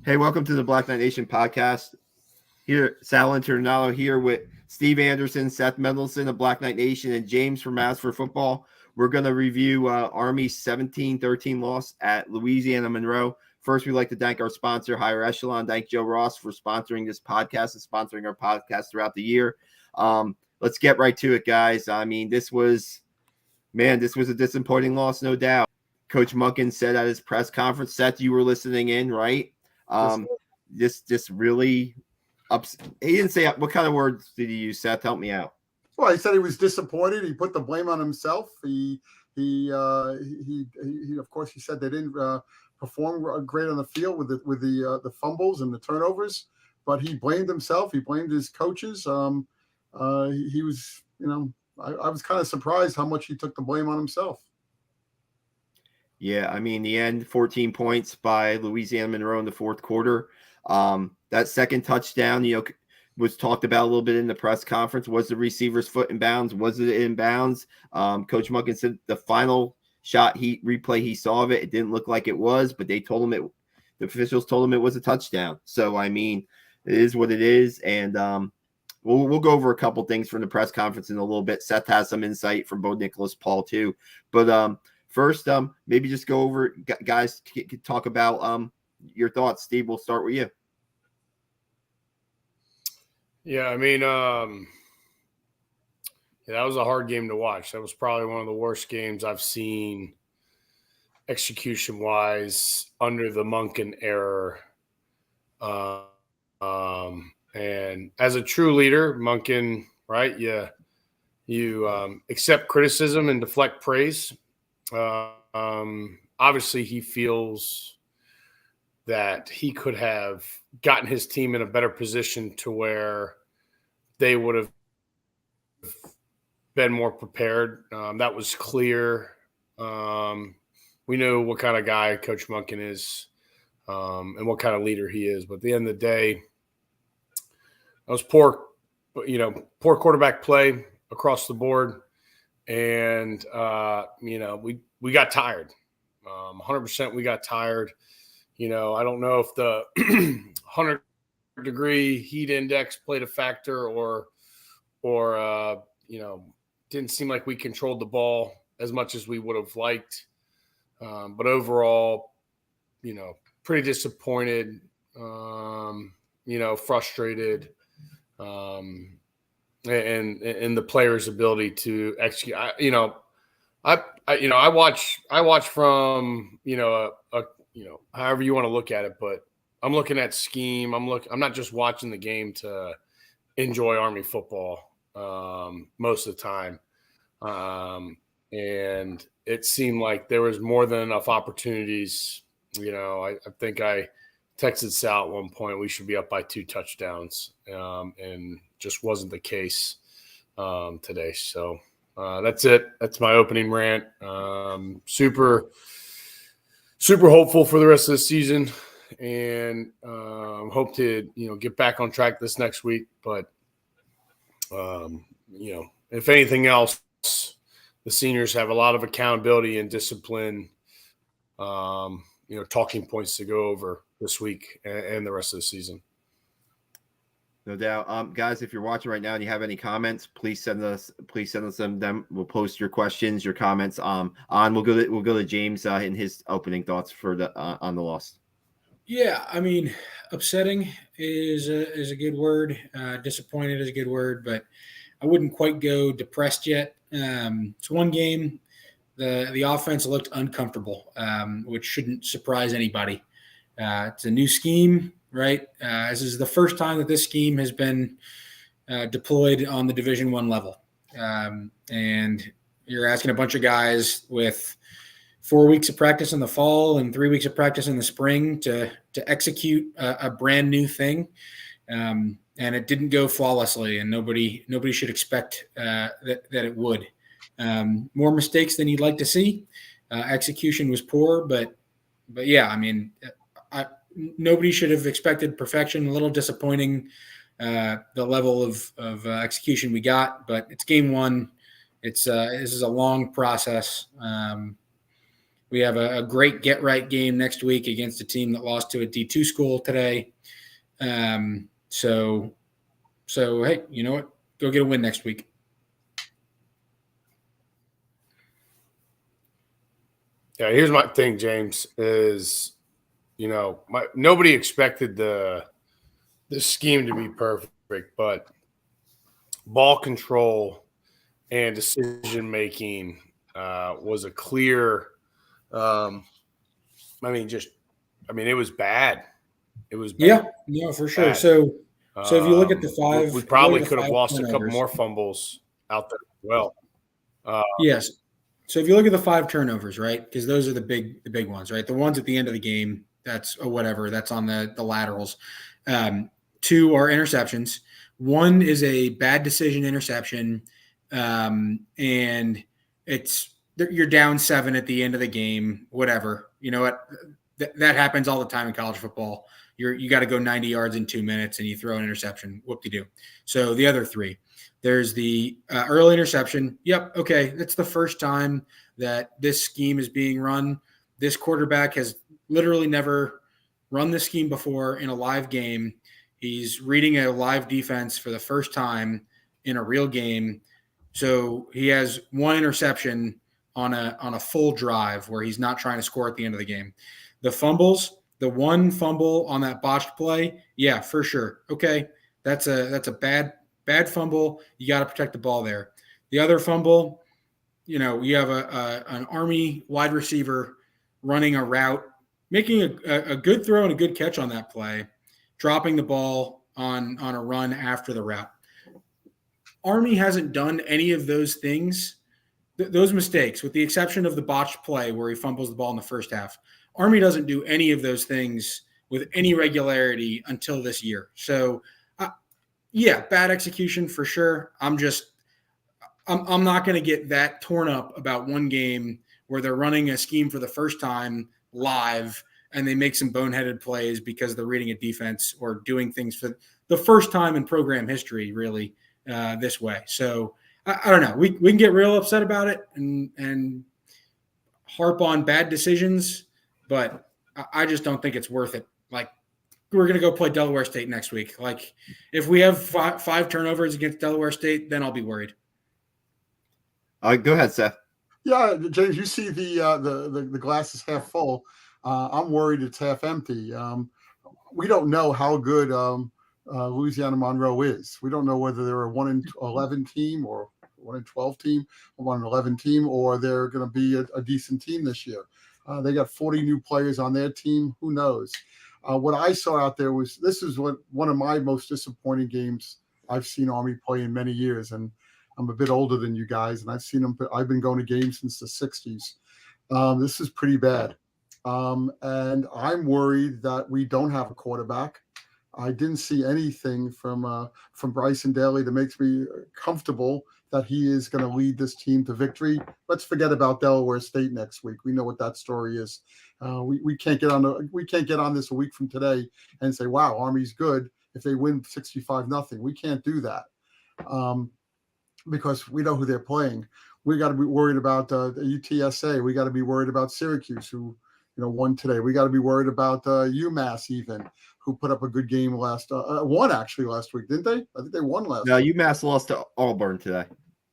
Hey, welcome to the Black Knight Nation podcast. Here, Sal Internalo here with Steve Anderson, Seth Mendelson of Black Knight Nation, and James from Mass for Football. We're going to review Army's 17-13 loss at Louisiana-Monroe. First, we'd like to thank our sponsor, Higher Echelon. Thank Joe Ross for sponsoring this podcast and sponsoring our podcast throughout the year. Let's get right to it, guys. I mean, this was a disappointing loss, no doubt. Coach Munkin said at his press conference, Seth, you were listening in, right? This really ups. He didn't say what kind of words did he use, Seth? Help me out. Well, he said he was disappointed. He put the blame on himself. He of course, he said they didn't perform great on the field with the fumbles and the turnovers, but he blamed himself. He blamed his coaches. He was, I was kind of surprised how much he took the blame on himself. Yeah, I mean, in the end, 14 points by Louisiana-Monroe in the fourth quarter. That second touchdown, was talked about a little bit in the press conference. Was the receiver's foot in bounds? Was it in bounds? Coach Munkin said the final shot replay he saw of it, it didn't look like it was, but they told him the officials told him it was a touchdown. So, I mean, it is what it is. And we'll go over a couple things from the press conference in a little bit. Seth has some insight from Bo Nicholas Paul too. But first, maybe just go over, guys, talk about your thoughts. Steve, we'll start with you. Yeah, I mean, that was a hard game to watch. That was probably one of the worst games I've seen execution-wise under the Munkin era. And as a true leader, Munkin, right, you accept criticism and deflect praise. Obviously, he feels that he could have gotten his team in a better position to where they would have been more prepared. That was clear. We know what kind of guy Coach Munkin is and what kind of leader he is. But at the end of the day, that was poor quarterback play across the board. And, we got tired. 100% we got tired. I don't know if the 100-degree heat index played a factor or didn't seem like we controlled the ball as much as we would have liked. But overall, pretty disappointed, frustrated, and the players' ability to execute. I watch from, however you want to look at it, but I'm looking at scheme. I'm not just watching the game to enjoy Army football most of the time. And it seemed like there was more than enough opportunities. I think I texted Sal at one point, we should be up by 2 touchdowns, and just wasn't the case today. So that's it. That's my opening rant. Super hopeful for the rest of the season, and hope to get back on track this next week. But if anything else, the seniors have a lot of accountability and discipline, talking points to go over this week and the rest of the season. No doubt. Guys, if you're watching right now and you have any comments, please send us them. We'll post your questions, your comments we'll go to James in his opening thoughts for on the loss. Yeah, I mean, upsetting is a good word. Disappointed is a good word, but I wouldn't quite go depressed yet. It's one game. The offense looked uncomfortable, which shouldn't surprise anybody. It's a new scheme, right? This is the first time that this scheme has been deployed on the Division I level. And you're asking a bunch of guys with 4 weeks of practice in the fall and 3 weeks of practice in the spring to execute a brand new thing. And it didn't go flawlessly, and nobody should expect that it would. More mistakes than you'd like to see. Execution was poor, but yeah, I mean, nobody should have expected perfection. A little disappointing, the level of execution we got, but it's game one. This is a long process. We have a great get-right game next week against a team that lost to a D2 school today. So hey, you know what? Go get a win next week. Yeah, here's my thing, James, is, nobody expected the scheme to be perfect, but ball control and decision making was a clear. It was bad. It was bad. Yeah, for sure. Bad. So if you look at the five, we probably could have lost a couple more fumbles out there as well. Yes. So if you look at the 5 turnovers, right? Because those are the big ones, right? The ones at the end of the game, that's whatever. That's on the laterals. 2 are interceptions. 1 is a bad decision interception, and you're down 7 at the end of the game. Whatever, you know what? That happens all the time in college football. You got to go 90 yards in 2 minutes, and you throw an interception. Whoop-de-doo. So the other 3. There's the early interception. Yep, okay, that's the first time that this scheme is being run. This quarterback has literally never run this scheme before in a live game. He's reading a live defense for the first time in a real game. So he has 1 interception on a full drive where he's not trying to score at the end of the game. The fumbles, the 1 fumble on that botched play, yeah, for sure. Okay, that's a bad fumble. You got to protect the ball there. The other fumble, you have an Army wide receiver running a route, making a good throw and a good catch on that play, dropping the ball on a run after the route. Army hasn't done any of those things, those mistakes, with the exception of the botched play where he fumbles the ball in the first half. Army doesn't do any of those things with any regularity until this year. So, yeah, bad execution for sure. I'm not going to get that torn up about one game where they're running a scheme for the first time live and they make some boneheaded plays because they're reading a defense or doing things for the first time in program history, really, this way. So I don't know. We can get real upset about it and harp on bad decisions, but I just don't think it's worth it. Like, we're going to go play Delaware State next week. Like, if we have 5 turnovers against Delaware State, then I'll be worried. Go ahead, Seth. Yeah, James, you see the glass is half full. I'm worried it's half empty. We don't know how good Louisiana-Monroe is. We don't know whether they're a 1-11 team or 1-12 team, or 1-11 team, or they're going to be a decent team this year. They got 40 new players on their team. Who knows? What I saw out there was one of my most disappointing games I've seen Army play in many years, and I'm a bit older than you guys, and I've been going to games since the 60s. This is pretty bad, and I'm worried that we don't have a quarterback. I didn't see anything from Bryson Daly that makes me comfortable that he is going to lead this team to victory. Let's forget about Delaware State next week. We know what that story is. We can't get on this a week from today and say, wow, Army's good if they win 65-0. We can't do that because we know who they're playing. We got to be worried about UTSA. We got to be worried about Syracuse, who won today. We got to be worried about UMass even, who put up a good game won actually last week, didn't they? I think they won last week. No, UMass lost to Auburn today.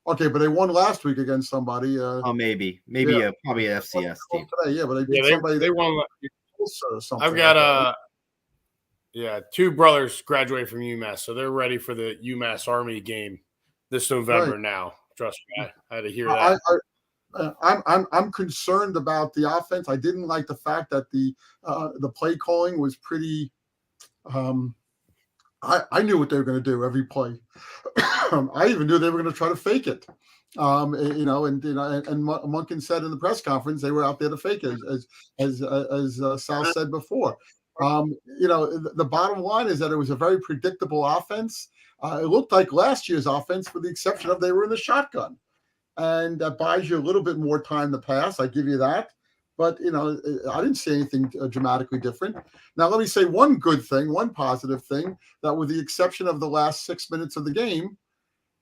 Okay, but they won last week against somebody. Maybe probably an FCS team. Today, yeah, but they beat somebody. They won. Or something. I've got 2 brothers graduate from UMass, so they're ready for the UMass Army game this November. Right. Now, trust me, I had to hear that. I'm concerned about the offense. I didn't like the fact that the play calling was pretty. I knew what they were going to do every play. I even knew they were going to try to fake it. And Monken said in the press conference they were out there to fake it, as Sal said before. The bottom line is that it was a very predictable offense. It looked like last year's offense, with the exception of they were in the shotgun, and that buys you a little bit more time to pass. I give you that. But, I didn't see anything dramatically different. Now, let me say one good thing, one positive thing, that with the exception of the last 6 minutes of the game,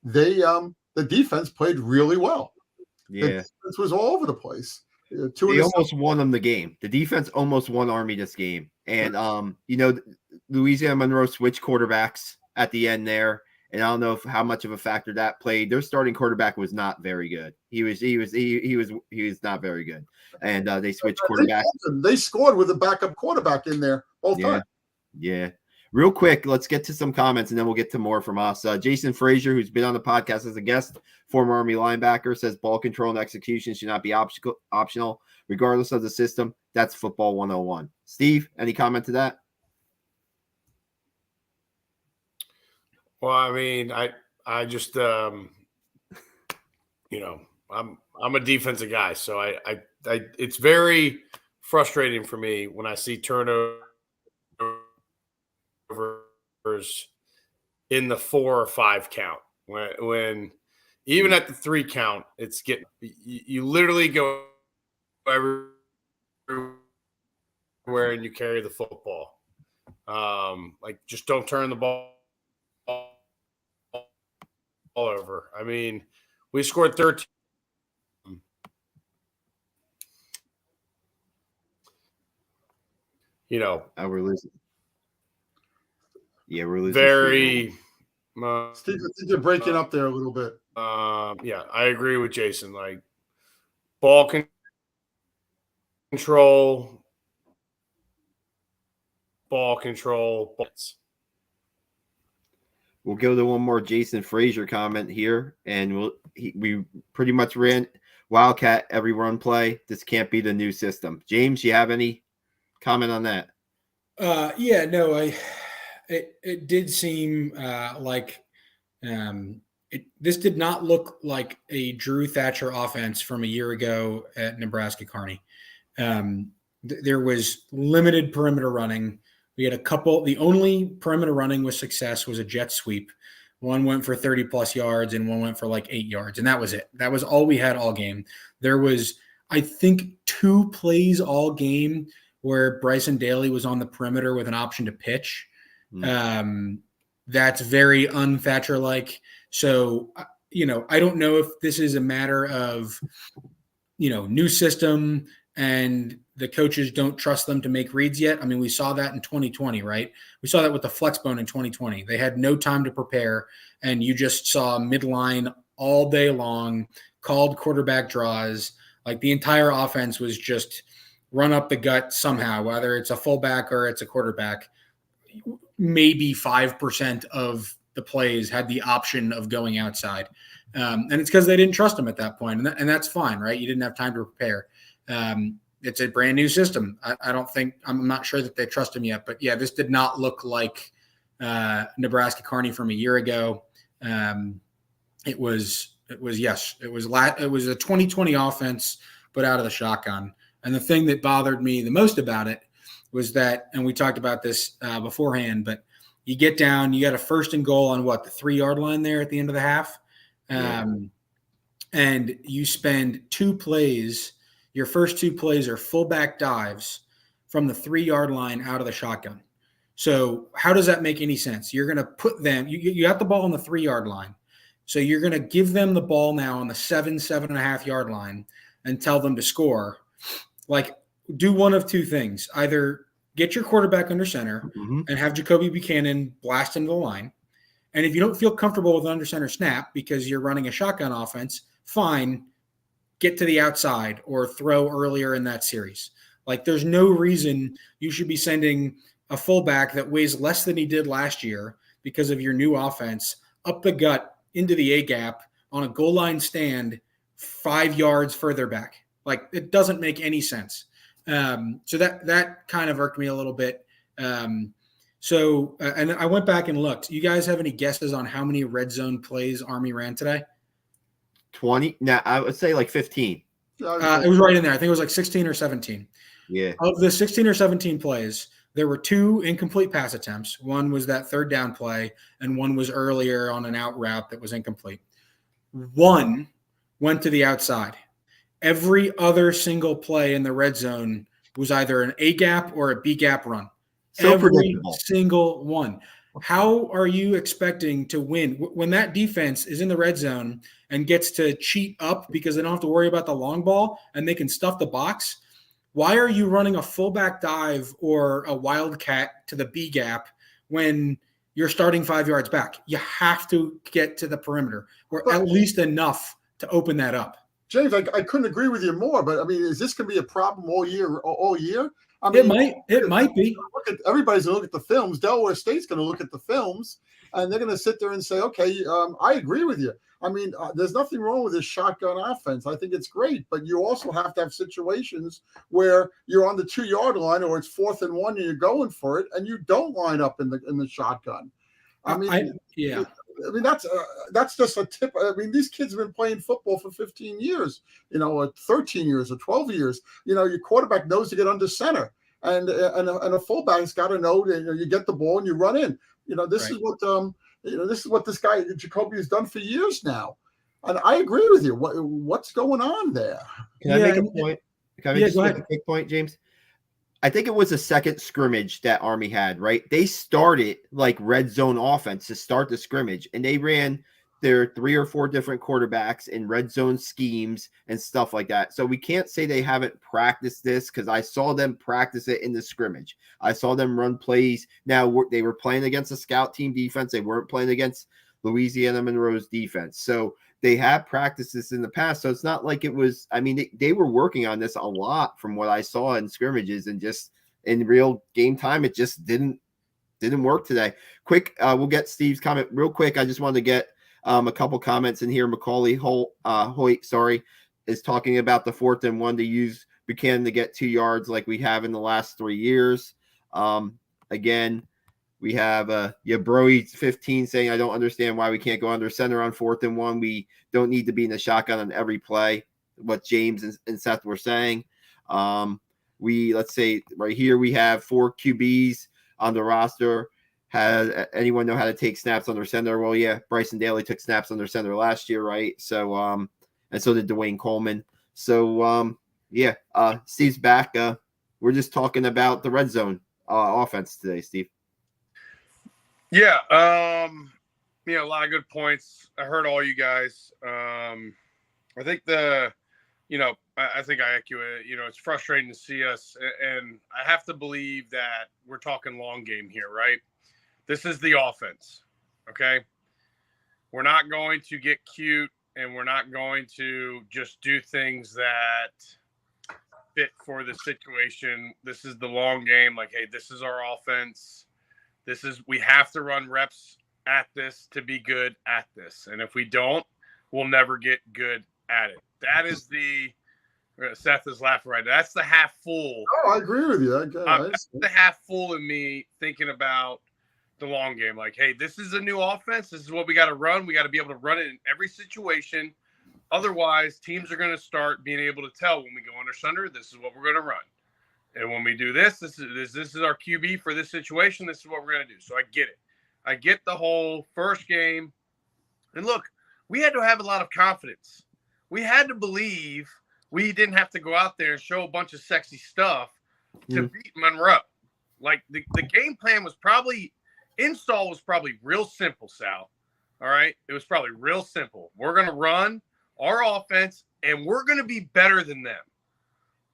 the defense played really well. Yeah. The defense was all over the place. They almost won them the game. The defense almost won Army this game. And, Louisiana-Monroe switched quarterbacks at the end there. And I don't know how much of a factor that played. Their starting quarterback was not very good. He was not very good. And they switched quarterbacks. They scored with a backup quarterback in there both times. Yeah. Real quick, let's get to some comments and then we'll get to more from us. Jason Frazier, who's been on the podcast as a guest, former Army linebacker, says ball control and execution should not be optional, regardless of the system. That's football 101. Steve, any comment to that? Well, I mean, I just, I'm a defensive guy, so I it's very frustrating for me when I see turnovers in the 4 or 5 count. When even at the 3 count, it's getting you literally go everywhere and you carry the football. Just don't turn the ball over. I mean, we scored 13. We're losing. Yeah, we're losing. Very. Steve, I think you're breaking up there a little bit. Yeah, I agree with Jason. Like ball control. We'll go to one more Jason Frazier comment here, and we pretty much ran Wildcat every run play. This can't be the new system. James, you have any comment on that? It did seem like this did not look like a Drew Thatcher offense from a year ago at Nebraska Kearney. There was limited perimeter running. We had a couple. The only perimeter running with success was a jet sweep. One went for 30 plus yards and one went for like 8 yards. And that was it. That was all we had all game. There was, I think, 2 plays all game where Bryson Daly was on the perimeter with an option to pitch. That's very un-Thatcher-like. So, I don't know if this is a matter of, new system and the coaches don't trust them to make reads yet. I mean, we saw that in 2020, right? We saw that with the Flexbone in 2020. They had no time to prepare, and you just saw midline all day long, called quarterback draws. Like the entire offense was just run up the gut somehow, whether it's a fullback or it's a quarterback. Maybe 5% of the plays had the option of going outside. And it's because they didn't trust him at that point. And that's fine, right? You didn't have time to prepare. It's a brand new system. I'm not sure that they trust him yet, but yeah, this did not look like Nebraska Kearney from a year ago. It was a 2020 offense, but out of the shotgun. And the thing that bothered me the most about it was that, and we talked about this beforehand, but you get down, you got a 1st and goal on the 3-yard line there at the end of the half. And you spend 2 plays. Your first 2 plays are fullback dives from the 3-yard line out of the shotgun. So how does that make any sense? You're going to put them, you got the ball on the 3-yard line. So you're going to give them the ball now on the 7.5 yard line and tell them to score. Like, do one of 2 things. Either get your quarterback under center and have Jacoby Buchanan blast into the line. And if you don't feel comfortable with an under center snap because you're running a shotgun offense, fine, get to the outside or throw earlier in that series. Like, there's no reason you should be sending a fullback that weighs less than he did last year because of your new offense up the gut into the A gap on a goal line stand 5 yards further back. Like, it doesn't make any sense. So that kind of irked me a little bit. And I went back and looked. You guys have any guesses on how many red zone plays Army ran today? 20. Now I would say like 15. It was right in there. I think it was like 16 or 17. Yeah. Of the 16 or 17 plays, there were 2 incomplete pass attempts. One was that 3rd down play, and one was earlier on an out route that was incomplete. One went to the outside. Every other single play in the red zone was either an A gap or a B gap run. So Every predictable. single one. How are you expecting to win when that defense is in the red zone and gets to cheat up because they don't have to worry about the long ball and they can stuff the box, why are you running a fullback dive or a wildcat to the B gap when you're starting 5 yards back? You have to get to the perimeter or at least enough to open that up. James, I couldn't agree with you more, but I mean, is this going to be a problem all year? I mean, it might be. Everybody's going to look at the films. Delaware State's going to look at the films, and they're going to sit there and say, okay, I agree with you. I mean, there's nothing wrong with this shotgun offense. I think it's great, but you also have to have situations where you're on the 2-yard line or it's 4th and 1 and you're going for it, and you don't line up in the shotgun. I mean, that's just a tip. I mean, these kids have been playing football for 15 years, or 13 years or 12 years. Your quarterback knows to get under center, and a fullback's got to know that you get the ball and you run in. This is what this guy Jacoby has done for years now, and I agree with you. What's going on there? Can I make a point? Can I just make a quick point, James? I think it was a second scrimmage that Army had, right? They started like red zone offense to start the scrimmage, and they ran their 3 or 4 different quarterbacks in red zone schemes and stuff like that. So we can't say they haven't practiced this because I saw them practice it in the scrimmage. I saw them run plays. Now, they were playing against a scout team defense. They weren't playing against Louisiana-Monroe's defense. So they have practiced this in the past. So it's not like it was, I mean, they were working on this a lot from what I saw in scrimmages, and just in real game time, it just didn't work today. Quick, we'll get Steve's comment real quick. I just wanted to get a couple comments in here. Macaulay Hoyt, is talking about the 4th and 1 to use Buchanan to get 2 yards like we have in the last 3 years. Again, we have Broy15 saying, I don't understand why we can't go under center on 4th and 1. We don't need to be in the shotgun on every play, what James and Seth were saying. Let's say right here we have 4 QBs on the roster. Has anyone know how to take snaps under center? Well, yeah, Bryson Daly took snaps under center last year, right? So, and so did Dwayne Coleman. So, Steve's back. We're just talking about the red zone offense today, Steve. Yeah, a lot of good points. I heard all you guys. I think I think I echo it. It's frustrating to see us, and I have to believe that we're talking long game here, right? This is the offense, okay? We're not going to get cute, and we're not going to just do things that fit for the situation. This is the long game. Like, hey, this is our offense. We have to run reps at this to be good at this. And if we don't, we'll never get good at it. That is Seth is laughing right now. That's the half full. Oh, I agree with you. That's the half full in me thinking about the long game. Like, hey, this is a new offense. This is what we got to run. We got to be able to run it in every situation. Otherwise, teams are going to start being able to tell when we go under center, this is what we're going to run. And when we do this is our QB for this situation. This is what we're going to do. So I get it. I get the whole first game. And look, we had to have a lot of confidence. We had to believe we didn't have to go out there and show a bunch of sexy stuff to beat Monroe. Like the game plan was probably real simple, Sal. All right. It was probably real simple. We're going to run our offense and we're going to be better than them.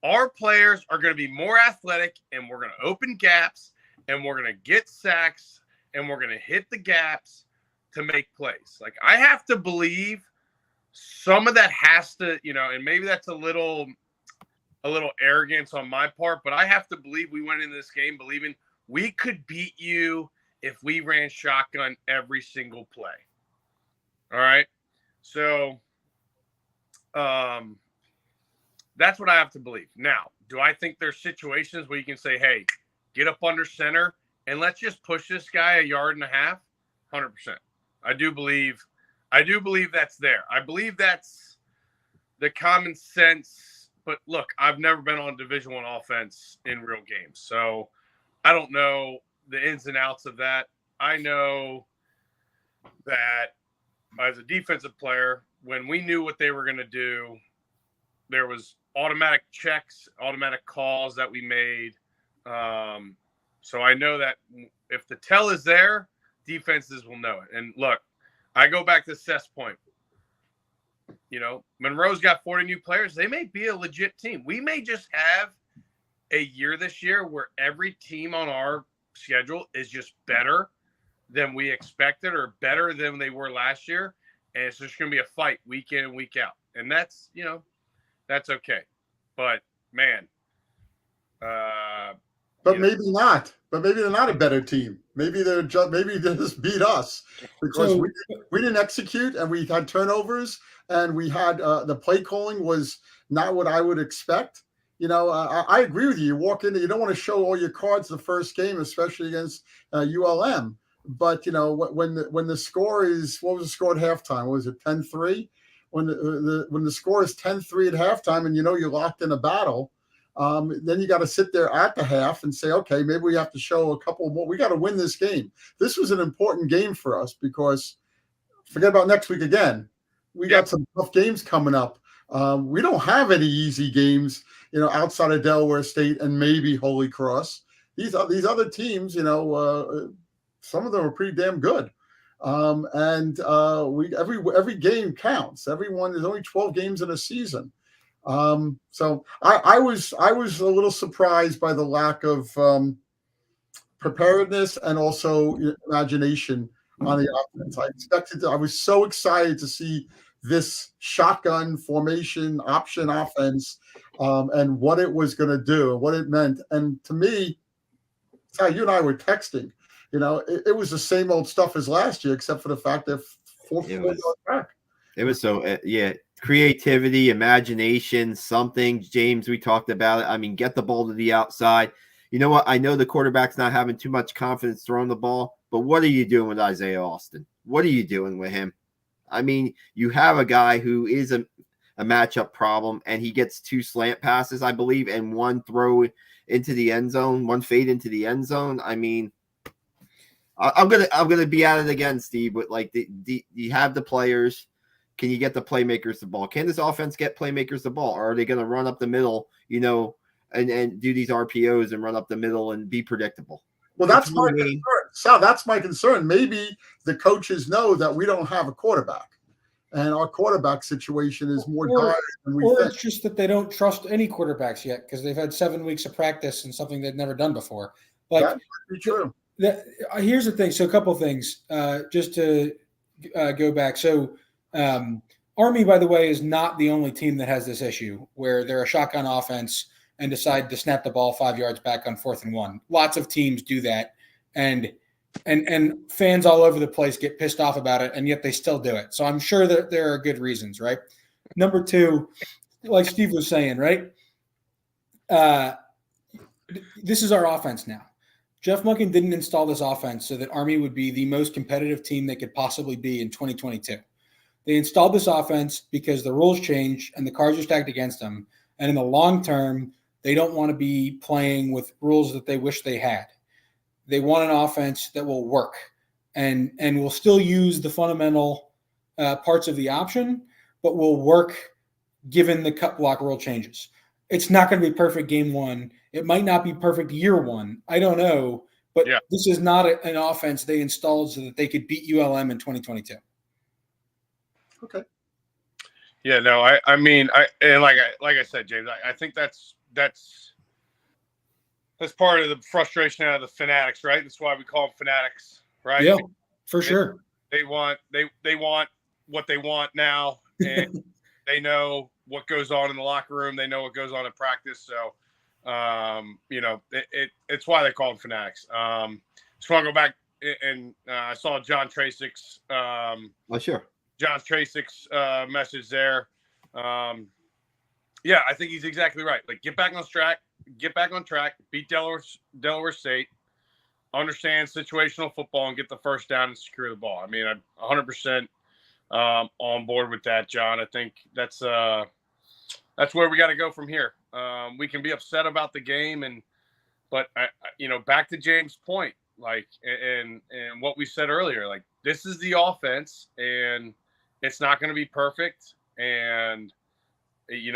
Our players are going to be more athletic, and we're going to open gaps, and we're going to get sacks, and we're going to hit the gaps to make plays. Like, I have to believe some of that has to, and maybe that's a little arrogance on my part, but I have to believe we went into this game believing we could beat you if we ran shotgun every single play. All right. So, that's what I have to believe. Now, do I think there's situations where you can say, hey, get up under center and let's just push this guy 1.5 yards? 100%. I do believe that's there. I believe that's the common sense. But look, I've never been on Division I offense in real games. So I don't know the ins and outs of that. I know that as a defensive player, when we knew what they were going to do, there was automatic checks, automatic calls that we made. So I know that if the tell is there, defenses will know it. And look, I go back to Seth's point. Monroe's got 40 new players. They may be a legit team. We may just have a year this year where every team on our schedule is just better than we expected or better than they were last year. And it's just going to be a fight week in and week out. And that's, that's okay. But, man. But maybe not. But maybe they're not a better team. Maybe they just beat us because we didn't execute and we had turnovers and we had the play calling was not what I would expect. I agree with you. You walk in, you don't want to show all your cards the first game, especially against ULM. But when the score is, what was the score at halftime? What was it, 10-3? When the score is 10-3 at halftime, and you're locked in a battle. Then you got to sit there at the half and say, okay, maybe we have to show a couple more. We got to win this game. This was an important game for us because forget about next week again. We got some tough games coming up. We don't have any easy games, outside of Delaware State and maybe Holy Cross. These other teams, some of them are pretty damn good. Every game counts. There's only 12 games in a season. So I was a little surprised by the lack of preparedness and also imagination on the offense. I was so excited to see this shotgun formation option offense and what it was going to do and what it meant. And to me, you and I were texting. It was the same old stuff as last year, except for the fact that it was so creativity, imagination, something. James, we talked about it. I mean, get the ball to the outside. You know what? I know the quarterback's not having too much confidence throwing the ball, but what are you doing with Isaiah Austin? What are you doing with him? I mean, you have a guy who is a matchup problem, and he gets 2 slant passes, I believe, and 1 throw into the end zone, 1 fade into the end zone. I mean, I'm gonna be at it again, Steve. But you have the players. Can you get the playmakers the ball? Can this offense get playmakers the ball, or are they going to run up the middle? And do these RPOs and run up the middle and be predictable? Well, that's my concern. Sal, that's my concern. Maybe the coaches know that we don't have a quarterback, and our quarterback situation is more dire than we think. Or it's just that they don't trust any quarterbacks yet because they've had 7 weeks of practice and something they've never done before. That might be true. Here's the thing. So a couple of things just to go back. So Army, by the way, is not the only team that has this issue where they're a shotgun offense and decide to snap the ball 5 yards back on 4th and 1. Lots of teams do that, and fans all over the place get pissed off about it, and yet they still do it. So I'm sure that there are good reasons, right? Number 2, like Steve was saying, right? This is our offense now. Jeff Monken didn't install this offense so that Army would be the most competitive team they could possibly be in 2022. They installed this offense because the rules changed and the cards are stacked against them. And in the long term, they don't want to be playing with rules that they wish they had. They want an offense that will work and will still use the fundamental parts of the option, but will work given the cut block rule changes. It's not going to be perfect game 1. It might not be perfect year 1. I don't know. But This is not an offense they installed so that they could beat ULM in 2022. Okay. Yeah, no, I mean, like I said, James, I think that's part of the frustration out of the fanatics, right? That's why we call them fanatics, right? Yeah, for sure. They want what they want now, and they know what goes on in the locker room. They know what goes on in practice. So, it's why they call them fanatics. Just want to go back and I saw John Tracek's. Sure. John Tracek's message there. I think he's exactly right. Like, get back on track, beat Delaware State, understand situational football, and get the first down and secure the ball. I mean, I'm 100% on board with that, John. I think that's where we got to go from here. We can be upset about the game, but back to James' point, like, and what we said earlier, like, this is the offense, and it's not going to be perfect, and it's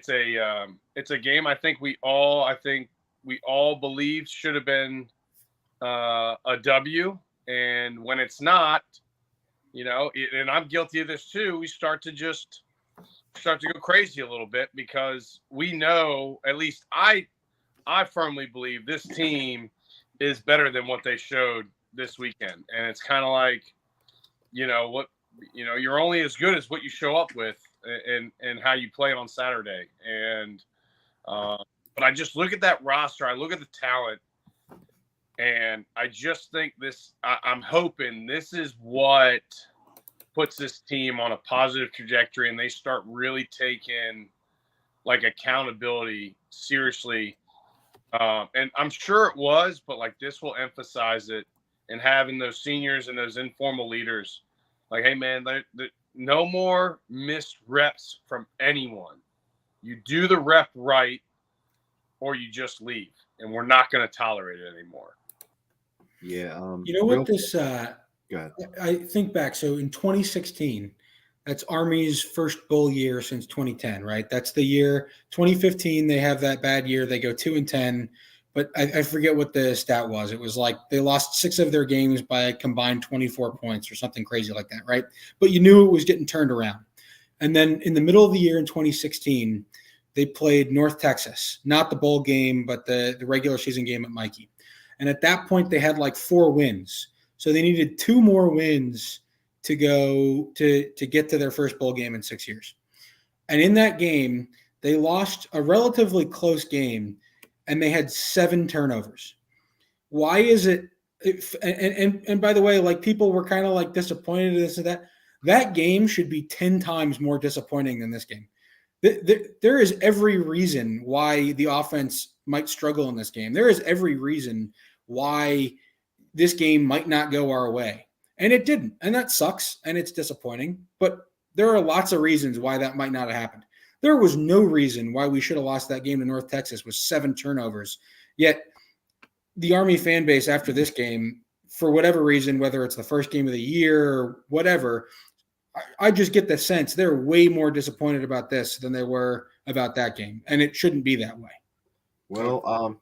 a game I think we all believe should have been a W, and when it's not, and I'm guilty of this too. We start to go crazy a little bit because we know, at least I firmly believe this team is better than what they showed this weekend. And it's kind of like, you're only as good as what you show up with and how you play on Saturday. And, but I just look at that roster. I look at the talent, and I just think I'm hoping this is what puts this team on a positive trajectory, and they start really taking like accountability seriously. And I'm sure it was, but like this will emphasize it, and having those seniors and those informal leaders like, hey man, no more missed reps from anyone. You do the rep right or you just leave, and we're not going to tolerate it anymore. Yeah. What this, go ahead. I think back. So in 2016, that's Army's first bowl year since 2010, right? That's the year. 2015, they have that bad year. They go 2-10, but I forget what the stat was. It was like they lost 6 of their games by a combined 24 points or something crazy like that, right? But you knew it was getting turned around. And then in the middle of the year in 2016, they played North Texas, not the bowl game, but the regular season game at Mikey. And at that point, they had like 4 wins. So they needed 2 more wins to go to get to their first bowl game in 6 years. And in that game, they lost a relatively close game, and they had 7 turnovers. Why is it? And by the way, like people were kind of like disappointed in this and that. That game should be 10 times more disappointing than this game. There is every reason why the offense might struggle in this game. There is every reason why this game might not go our way. And it didn't. And that sucks. And it's disappointing. But there are lots of reasons why that might not have happened. There was no reason why we should have lost that game to North Texas with 7 turnovers. Yet the Army fan base after this game, for whatever reason, whether it's the first game of the year or whatever, I just get the sense they're way more disappointed about this than they were about that game. And it shouldn't be that way. Well,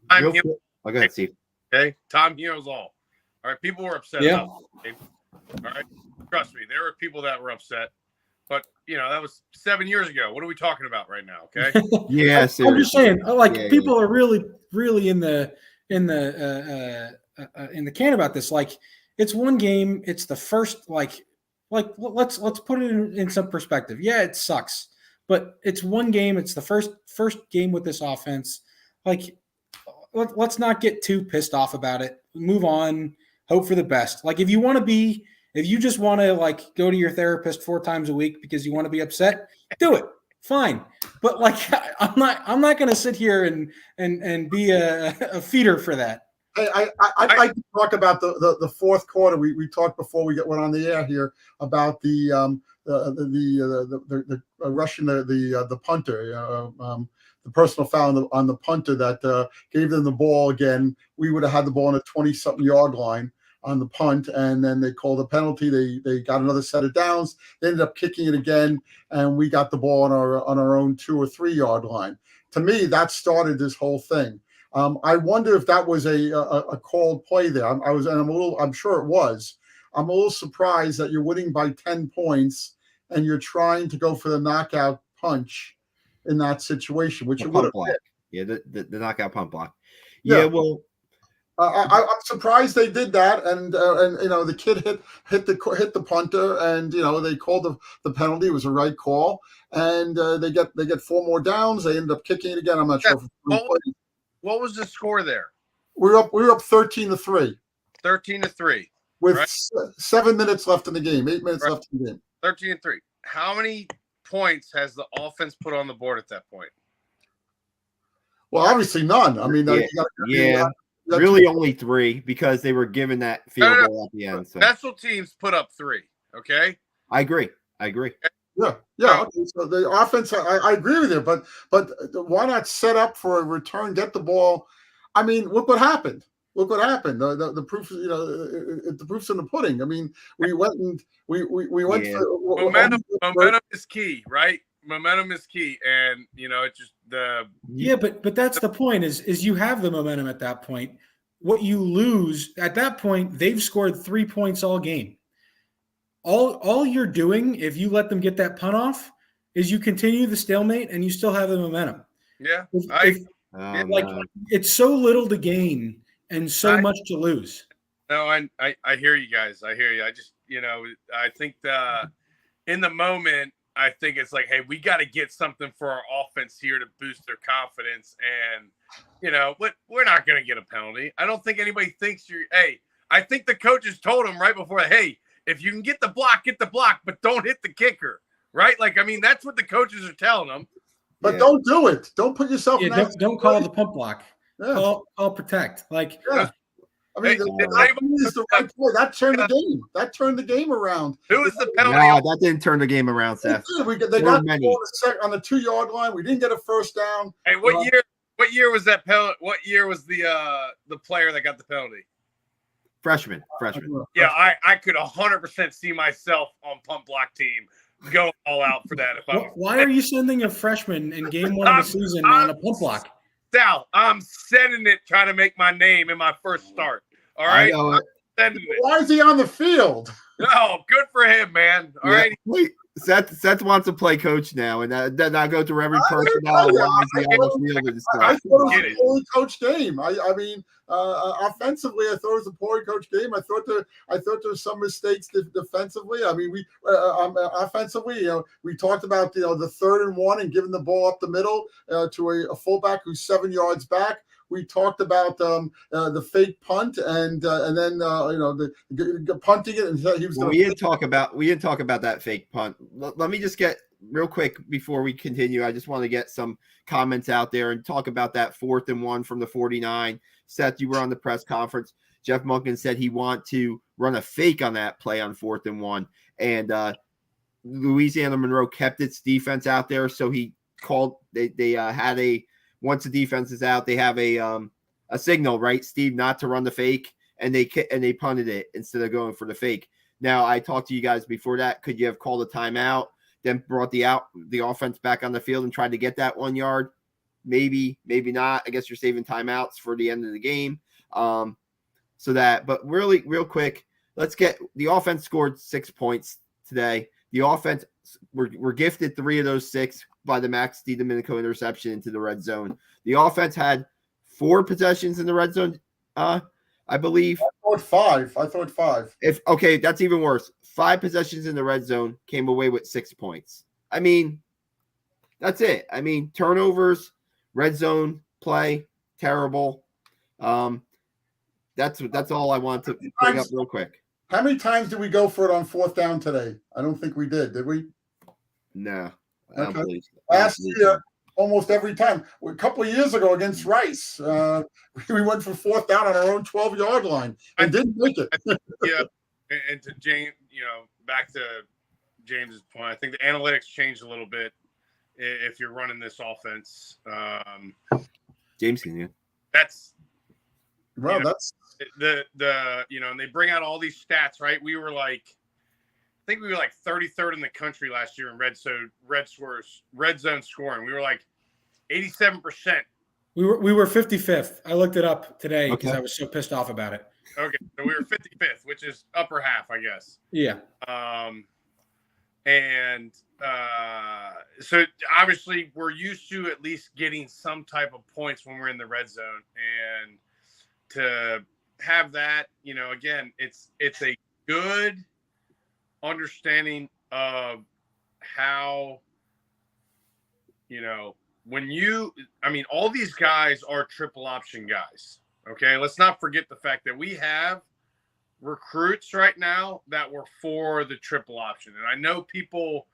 Time go ahead, Steve. Okay. Time heals all. All right. People were upset about the game. All right. Trust me, there were people that were upset. But, that was 7 years ago. What are we talking about right now? Okay. Yeah, I'm just saying, people yeah. are really, really in the can about this. Like, it's one game. It's the first, let's put it in some perspective. Yeah, it sucks, but it's one game. It's the first game with this offense. Like, let's not get too pissed off about it. Move on. Hope for the best. Like, if you just want to go to your therapist 4 times a week because you want to be upset, do it. Fine. But I'm not going to sit here and be a feeder for that. I'd like to talk about the fourth quarter. We talked before we went on the air here about the rushing the punter, the personal foul on the punter that gave them the ball again. We would have had the ball on a 20-something yard line on the punt, and then they called a penalty. They got another set of downs. They ended up kicking it again, and we got the ball on our own 2 or 3 yard line. To me, that started this whole thing. I wonder if that was a called play there. I'm sure it was. I'm a little surprised that you're winning by 10 points and you're trying to go for the knockout punch in that situation, which you would have. Yeah, the knockout punt block. Yeah, well, I'm surprised they did that, and the kid hit the punter, and they called the penalty. It was a right call, and they get 4 more downs. They ended up kicking it again. I'm not sure. What was the score there? We were up 13-3. 13-3. With right? 7 minutes left in the game, 8 minutes left in the game. 13-3. How many points has the offense put on the board at that point? Well, obviously none. I mean, really only 3 because they were given that field goal at the end. So. Special teams put up 3. Okay. I agree. Yeah. Okay. So the offense, I agree with you, but why not set up for a return, get the ball? I mean, look what happened. The proof, the proof's in the pudding. I mean, we went. Momentum is key, right? Momentum is key, and it's just the. Yeah, but that's the point. Is you have the momentum at that point. What you lose at that point, they've scored 3 points all game. all you're doing if you let them get that punt off is you continue the stalemate and you still have the momentum. Yeah. Like it's so little to gain and so much to lose. No, I hear you guys. I hear you. I just, I think in the moment, I think it's like, hey, we got to get something for our offense here to boost their confidence. And, we're not going to get a penalty. I don't think anybody thinks I think the coaches told him right before, hey, if you can get the block, but don't hit the kicker. Right? Like, I mean, that's what the coaches are telling them. But don't do it. Don't put yourself in that. Don't call the pump block. Yeah. Call protect. Like, I mean, is the right play. That turned the game. That turned the game around. Who was the penalty? No, that didn't turn the game around, Seth. They got on the 2-yard line. We didn't get a first down. Hey, what year was that penalty? What year was the player that got the penalty? Freshman. Yeah, I could 100% see myself on pump block team go all out for that. Why are you sending a freshman in game 1 of the season on a pump block? Sal, I'm sending it trying to make my name in my first start. All right. Why is he on the field? Oh, good for him, man. All right. Wait, Seth wants to play coach now, and then I go through every personnel. I thought it was a poorly coached game. I mean, offensively, I thought it was a poorly coached game. I thought there were some mistakes defensively. I mean, we offensively, we talked about the 3rd and 1 and giving the ball up the middle to a fullback who's 7 yards back. We talked about the fake punt and then the punting it, and he was. Well, we didn't talk about that fake punt. Let me just get real quick before we continue. I just want to get some comments out there and talk about that 4th and 1 from the 49. Seth, you were on the press conference. Jeff Monken said he want to run a fake on that play on 4th and 1, and Louisiana-Monroe kept its defense out there, so he called. They had a. Once the defense is out, they have a signal, right, Steve, not to run the fake, and they punted it instead of going for the fake. Now, I talked to you guys before that. Could you have called a timeout, then brought the offense back on the field and tried to get that 1 yard? Maybe, maybe not. I guess you're saving timeouts for the end of the game. But really, real quick, let's get the offense scored 6 points today. The offense, we're gifted 3 of those 6 by the Max DiDomenico interception into the red zone. The offense had 4 possessions in the red zone, I believe. I thought 5. Okay, that's even worse. 5 possessions in the red zone, came away with 6 points. I mean, that's it. I mean, turnovers, red zone play, terrible. That's all I want to bring up real quick. How many times did we go for it on 4th down today? I don't think we did we? No. Okay. Last year, almost every time. A couple of years ago against Rice, we went for 4th down on our own 12-yard line and didn't make it. Yeah, and to James, back to James's point, I think the analytics changed a little bit if you're running this offense. James, can you? That's that's and they bring out all these stats, right? We were like. I think we were like 33rd in the country last year in red zone scoring. We were like 87%. We were 55th. I looked it up today because I was so pissed off about it. Okay, so we were 55th, which is upper half, I guess. Yeah. So obviously we're used to at least getting some type of points when we're in the red zone, and to have that, again, it's a good understanding of how, all these guys are triple option guys. Okay. Let's not forget the fact that we have recruits right now that were for the triple option. And I know people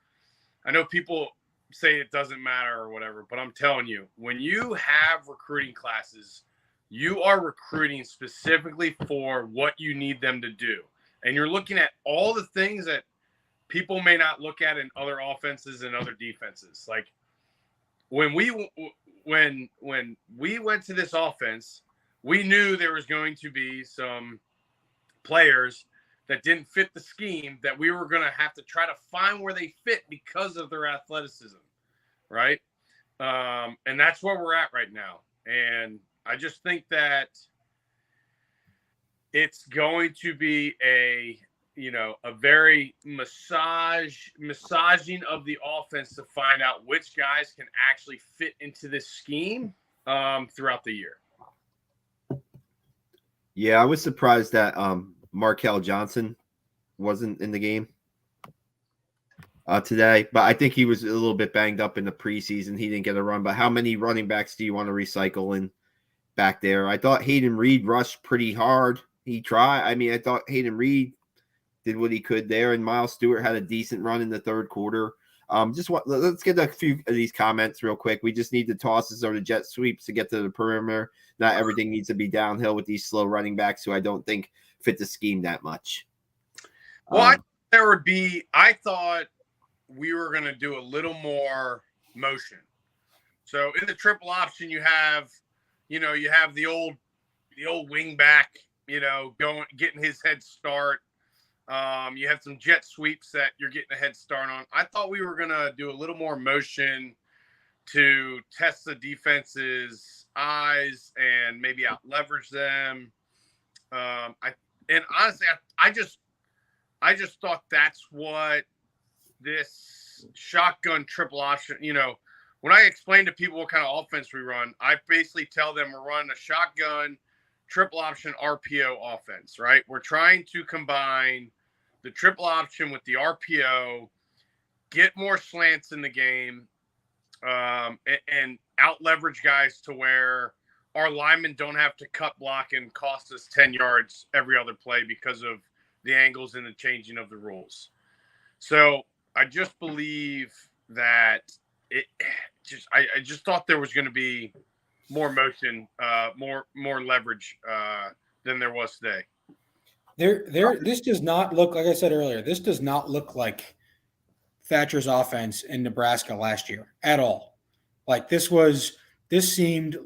say it doesn't matter or whatever, but I'm telling you, when you have recruiting classes, you are recruiting specifically for what you need them to do. And you're looking at all the things that people may not look at in other offenses and other defenses. Like when we went to this offense, we knew there was going to be some players that didn't fit the scheme that we were going to have to try to find where they fit because of their athleticism, right? And that's where we're at right now. And I just think that it's going to be a very massaging of the offense to find out which guys can actually fit into this scheme throughout the year. Yeah, I was surprised that Markel Johnson wasn't in the game today, but I think he was a little bit banged up in the preseason. He didn't get a run, but how many running backs do you want to recycle in back there? I thought Hayden Reed rushed pretty hard. He tried. I mean, I thought Hayden Reed did what he could there, and Miles Stewart had a decent run in the third quarter. Let's get a few of these comments real quick. We just need the tosses or the jet sweeps to get to the perimeter. Not everything needs to be downhill with these slow running backs who I don't think fit the scheme that much. Well, I thought we were going to do a little more motion. So in the triple option, you have the old wing back, getting his head start. You have some jet sweeps that you're getting a head start on. I thought we were going to do a little more motion to test the defense's eyes and maybe out leverage them. Honestly, I just thought that's what this shotgun triple option, when I explain to people what kind of offense we run, I basically tell them we're running a shotgun triple option RPO offense, right? We're trying to combine the triple option with the RPO, get more slants in the game, and out leverage guys to where our linemen don't have to cut block and cost us 10 yards every other play because of the angles and the changing of the rules. So I just believe that I just thought there was going to be more motion, more leverage than there was today. This does not look, like I said earlier, this does not look like Thatcher's offense in Nebraska last year at all. Like this seemed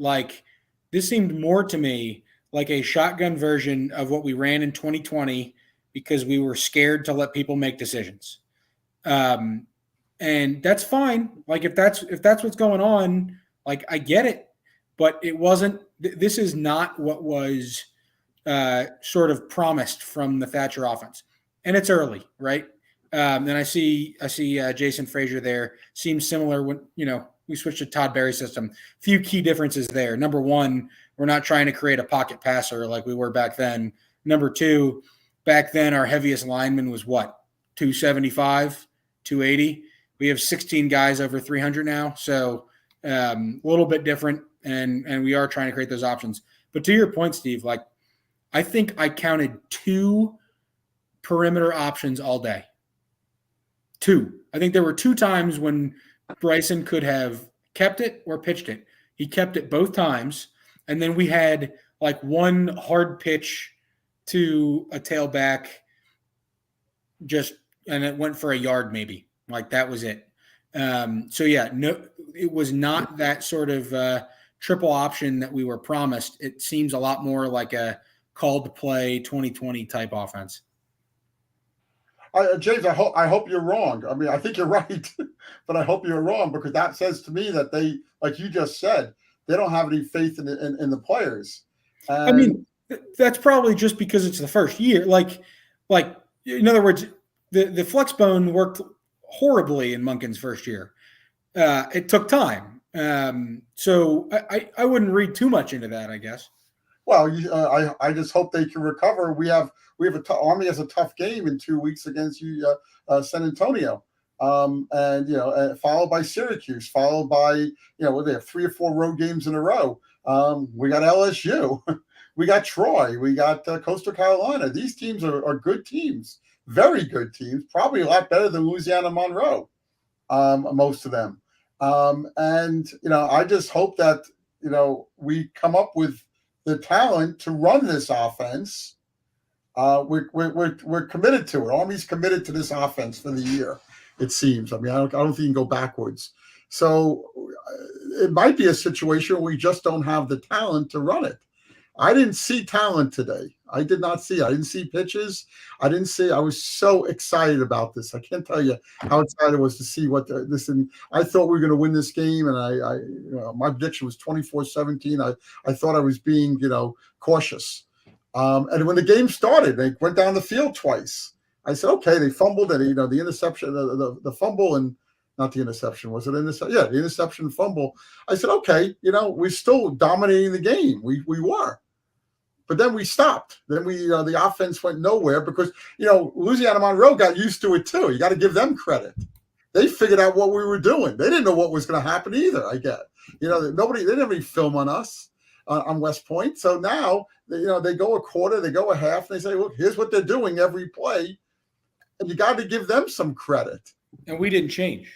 more to me like a shotgun version of what we ran in 2020 because we were scared to let people make decisions. And that's fine. Like if that's what's going on, like I get it, but it wasn't. This is not what was sort of promised from the Thatcher offense, and it's early, right? And I see Jason Frazier there. Seems similar when we switched to Todd Berry's system. Few key differences there. Number one, we're not trying to create a pocket passer like we were back then. Number two, back then our heaviest lineman was what, 275, 280. We have 16 guys over 300 now, so a little bit different, and we are trying to create those options. But to your point, Steve, like I think I counted 2 perimeter options all day. 2. I think there were 2 times when Bryson could have kept it or pitched it. He kept it both times, and then we had like one hard pitch to a tailback, and it went for a yard maybe. Like that was it. So yeah, no, it was not that sort of triple option that we were promised. It seems a lot more like a called to play 2020 type offense. James, I hope you're wrong. I mean, I think you're right, but I hope you're wrong because that says to me that they, like you just said, they don't have any faith in the players. And I mean, that's probably just because it's the first year. Like in other words, the flex bone worked horribly in Monken's first year. It took time. So I wouldn't read too much into that, I guess. Well, I just hope they can recover. Army has a tough game in 2 weeks against San Antonio, and followed by Syracuse, followed by they have 3 or 4 road games in a row. We got LSU, we got Troy, we got Coastal Carolina. These teams are good teams, very good teams, probably a lot better than Louisiana-Monroe, most of them. And I just hope that we come up with the talent to run this offense. We're committed to it. Army's committed to this offense for the year. It seems. I mean, I don't think you can go backwards. So it might be a situation where we just don't have the talent to run it. I didn't see talent today. I did not see. I didn't see pitches. I was so excited about this. I can't tell you how excited I was to see what this. And I thought we were going to win this game, and I my prediction was 24-17. I thought I was being cautious. And when the game started, they went down the field twice. I said, okay, they fumbled and the interception, the fumble, and not the interception. Was it interception? Yeah, the interception fumble. I said, okay, we're still dominating the game. We were. But then we stopped. Then the offense went nowhere because, Louisiana-Monroe got used to it too. You got to give them credit. They figured out what we were doing. They didn't know what was going to happen either, I guess. They didn't have any film on us on West Point. So now, they go a quarter, they go a half, and they say, look, here's what they're doing every play. And you got to give them some credit. And we didn't change.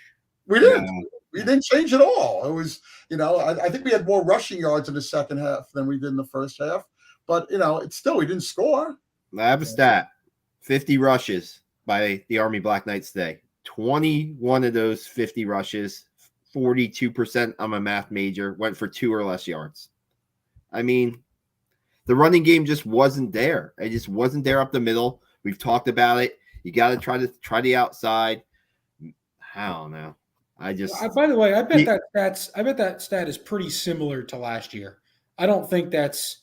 We didn't. We didn't change at all. It was, I think we had more rushing yards in the second half than we did in the first half. But, it's still, we didn't score. I have a stat. 50 rushes by the Army Black Knights today. 21 of those 50 rushes, 42%, I'm a math major, went for 2 or less yards. I mean, the running game just wasn't there. It just wasn't there up the middle. We've talked about it. You got to try the outside. I don't know. By the way, I bet that stat is pretty similar to last year. I don't think that's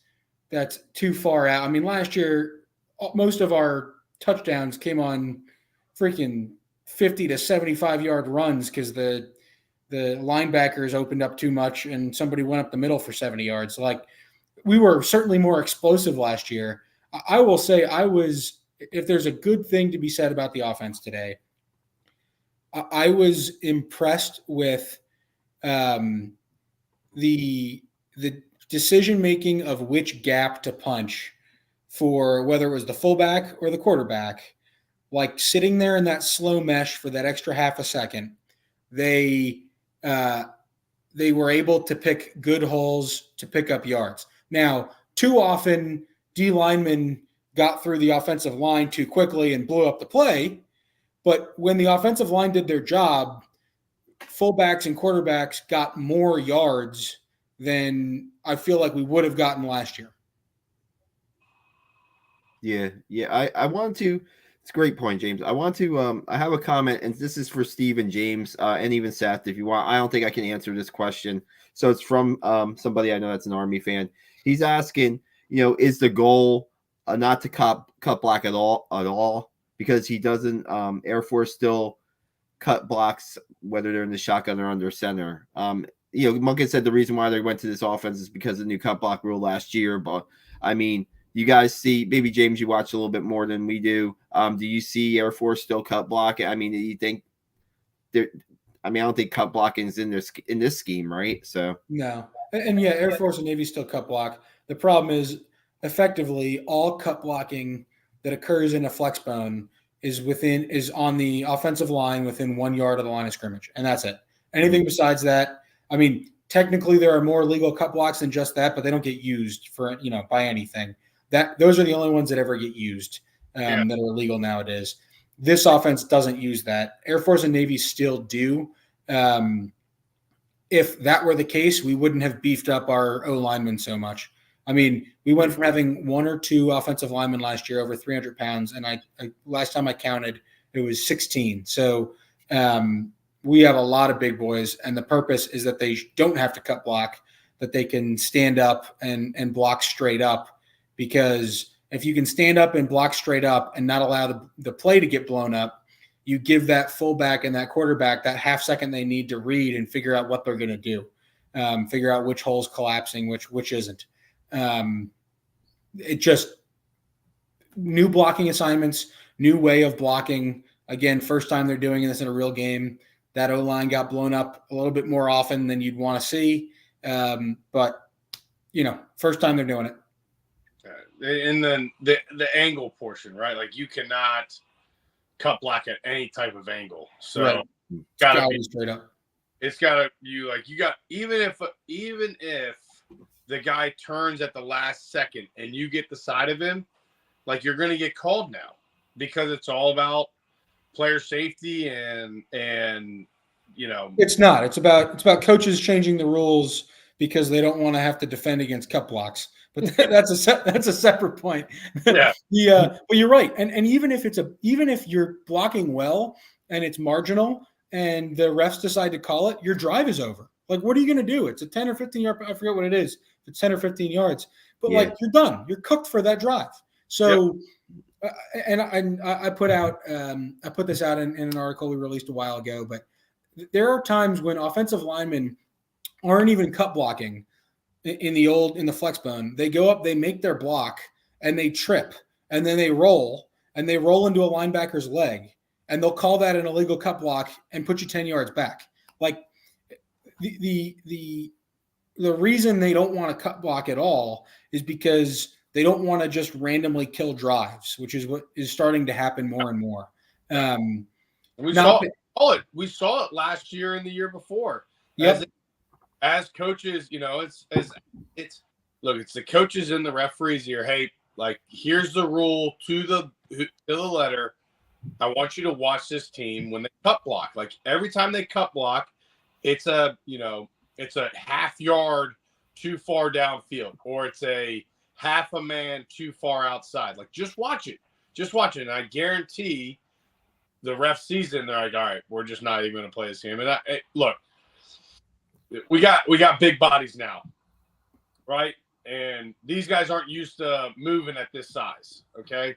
too far out. I mean, last year, most of our touchdowns came on freaking 50 to 75-yard runs because the linebackers opened up too much and somebody went up the middle for 70 yards. Like, we were certainly more explosive last year. I will say if there's a good thing to be said about the offense today, I was impressed with the decision-making of which gap to punch for whether it was the fullback or the quarterback, like sitting there in that slow mesh for that extra half a second. They were able to pick good holes to pick up yards. Now, too often D linemen got through the offensive line too quickly and blew up the play. But when the offensive line did their job, fullbacks and quarterbacks got more yards than I feel like we would have gotten last year. Yeah. I want to. It's a great point, James. I want to. I have a comment, and this is for Steve and James, and even Seth, if you want. I don't think I can answer this question, so it's from somebody I know that's an Army fan. He's asking, is the goal not to cut block at all, because he doesn't. Air Force still cut blocks whether they're in the shotgun or under center. Munkin said the reason why they went to this offense is because of the new cut block rule last year. But I mean, you guys see, maybe James, you watch a little bit more than we do. Do you see Air Force still cut block? I mean, do you think there? I mean, I don't think cut blocking is in this scheme, right? So no, and yeah, Air Force and Navy still cut block. The problem is, effectively, all cut blocking that occurs in a flex bone is on the offensive line within 1 yard of the line of scrimmage, and that's it. Anything besides that, I mean, technically there are more legal cut blocks than just that, but they don't get used for by anything. Those are the only ones that ever get used that are illegal nowadays. This offense doesn't use that. Air Force and Navy still do. If that were the case, we wouldn't have beefed up our O linemen so much. I mean, we went from having 1 or 2 offensive linemen last year over 300 pounds, and I last time I counted, it was 16. So we have a lot of big boys, and the purpose is that they don't have to cut block, that they can stand up and block straight up, because if you can stand up and block straight up and not allow the play to get blown up, you give that fullback and that quarterback that half second they need to read and figure out what they're going to do, figure out which hole's collapsing, which isn't. It just new blocking assignments, new way of blocking. Again, first time they're doing this in a real game. That O-line got blown up a little bit more often than you'd want to see. But first time they're doing it. And then the angle portion, right? Like, you cannot cut block at any type of angle. So right. Gotta be straight up. It's gotta even if the guy turns at the last second and you get the side of him, like, you're gonna get called now, because it's all about player safety and it's not. It's about coaches changing the rules because they don't want to have to defend against cut blocks. But that's a separate point. Yeah. But you're right. And even if you're blocking well and it's marginal and the refs decide to call it, your drive is over. Like, what are you going to do? It's a 10 or 15 yard. I forget what it is. It's 10 or 15 yards. But you're done. You're cooked for that drive. So And I put this out in an article we released a while ago, but there are times when offensive linemen aren't even cut blocking in the flex bone. They go up, they make their block, and they trip, and then they roll into a linebacker's leg, and they'll call that an illegal cut block and put you 10 yards back. Like the reason they don't want to cut block at all is because they don't want to just randomly kill drives, which is what is starting to happen more and more. We saw it. We saw it last year and the year before. Yep. As coaches, it's the coaches and the referees here. Hey, like, here's the rule to the letter. I want you to watch this team when they cut block. Like, every time they cut block, it's a half yard too far downfield, or it's a half a man too far outside. Like, just watch it. And I guarantee the ref sees it and they're like, all right, we're just not even going to play this game. And look, we got big bodies now, right? And these guys aren't used to moving at this size, okay?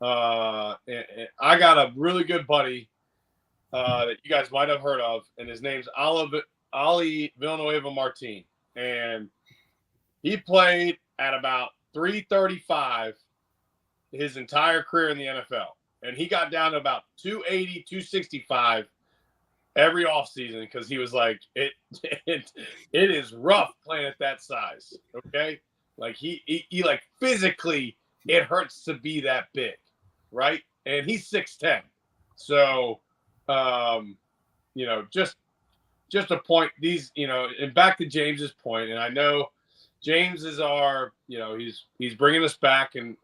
And I got a really good buddy that you guys might have heard of, and his name's Ali Villanueva Martin. And he played at about 335 his entire career in the NFL. And he got down to about 280, 265 every offseason because he was like, it is rough playing at that size, okay? Like, he like, physically, it hurts to be that big, right? And he's 6'10". So, just a point. These, and back to James's point, and I know James is our, he's bringing us back and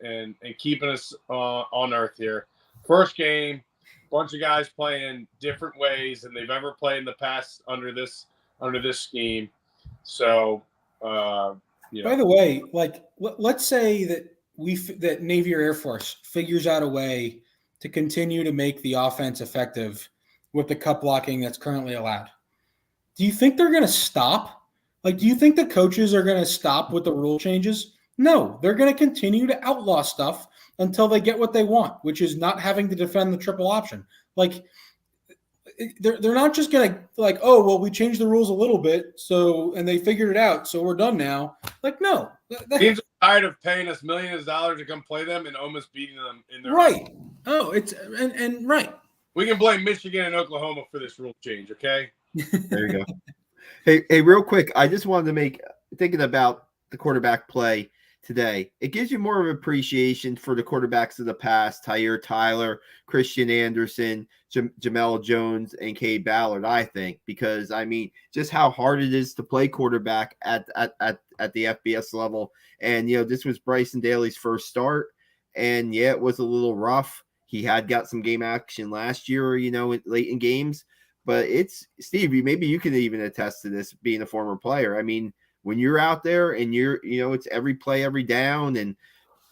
keeping us on earth here. First game, bunch of guys playing different ways than they've ever played in the past under this scheme. So, By the way, like, let's say that Navy or Air Force figures out a way to continue to make the offense effective with the cut blocking that's currently allowed. Do you think they're going to stop? Like, do you think the coaches are going to stop with the rule changes? No, they're going to continue to outlaw stuff until they get what they want, which is not having to defend the triple option. Like, they're not just going to, like, oh, well, we changed the rules a little bit, and they figured it out, so we're done now. Like, no. Teams are tired of paying us millions of dollars to come play them and almost beating them in their right. Oh, it's and right. We can blame Michigan and Oklahoma for this rule change, okay? There you go. Hey, real quick, I just wanted to thinking about the quarterback play today, it gives you more of an appreciation for the quarterbacks of the past, Tyre Tyler, Christian Anderson, Jamel Jones, and Cade Ballard, I think, because, I mean, just how hard it is to play quarterback at the FBS level. And, this was Bryson Daly's first start, and, yeah, it was a little rough. He had got some game action last year, late in games. But it's, Steve, maybe you can even attest to this being a former player. I mean, when you're out there and it's every play, every down, and,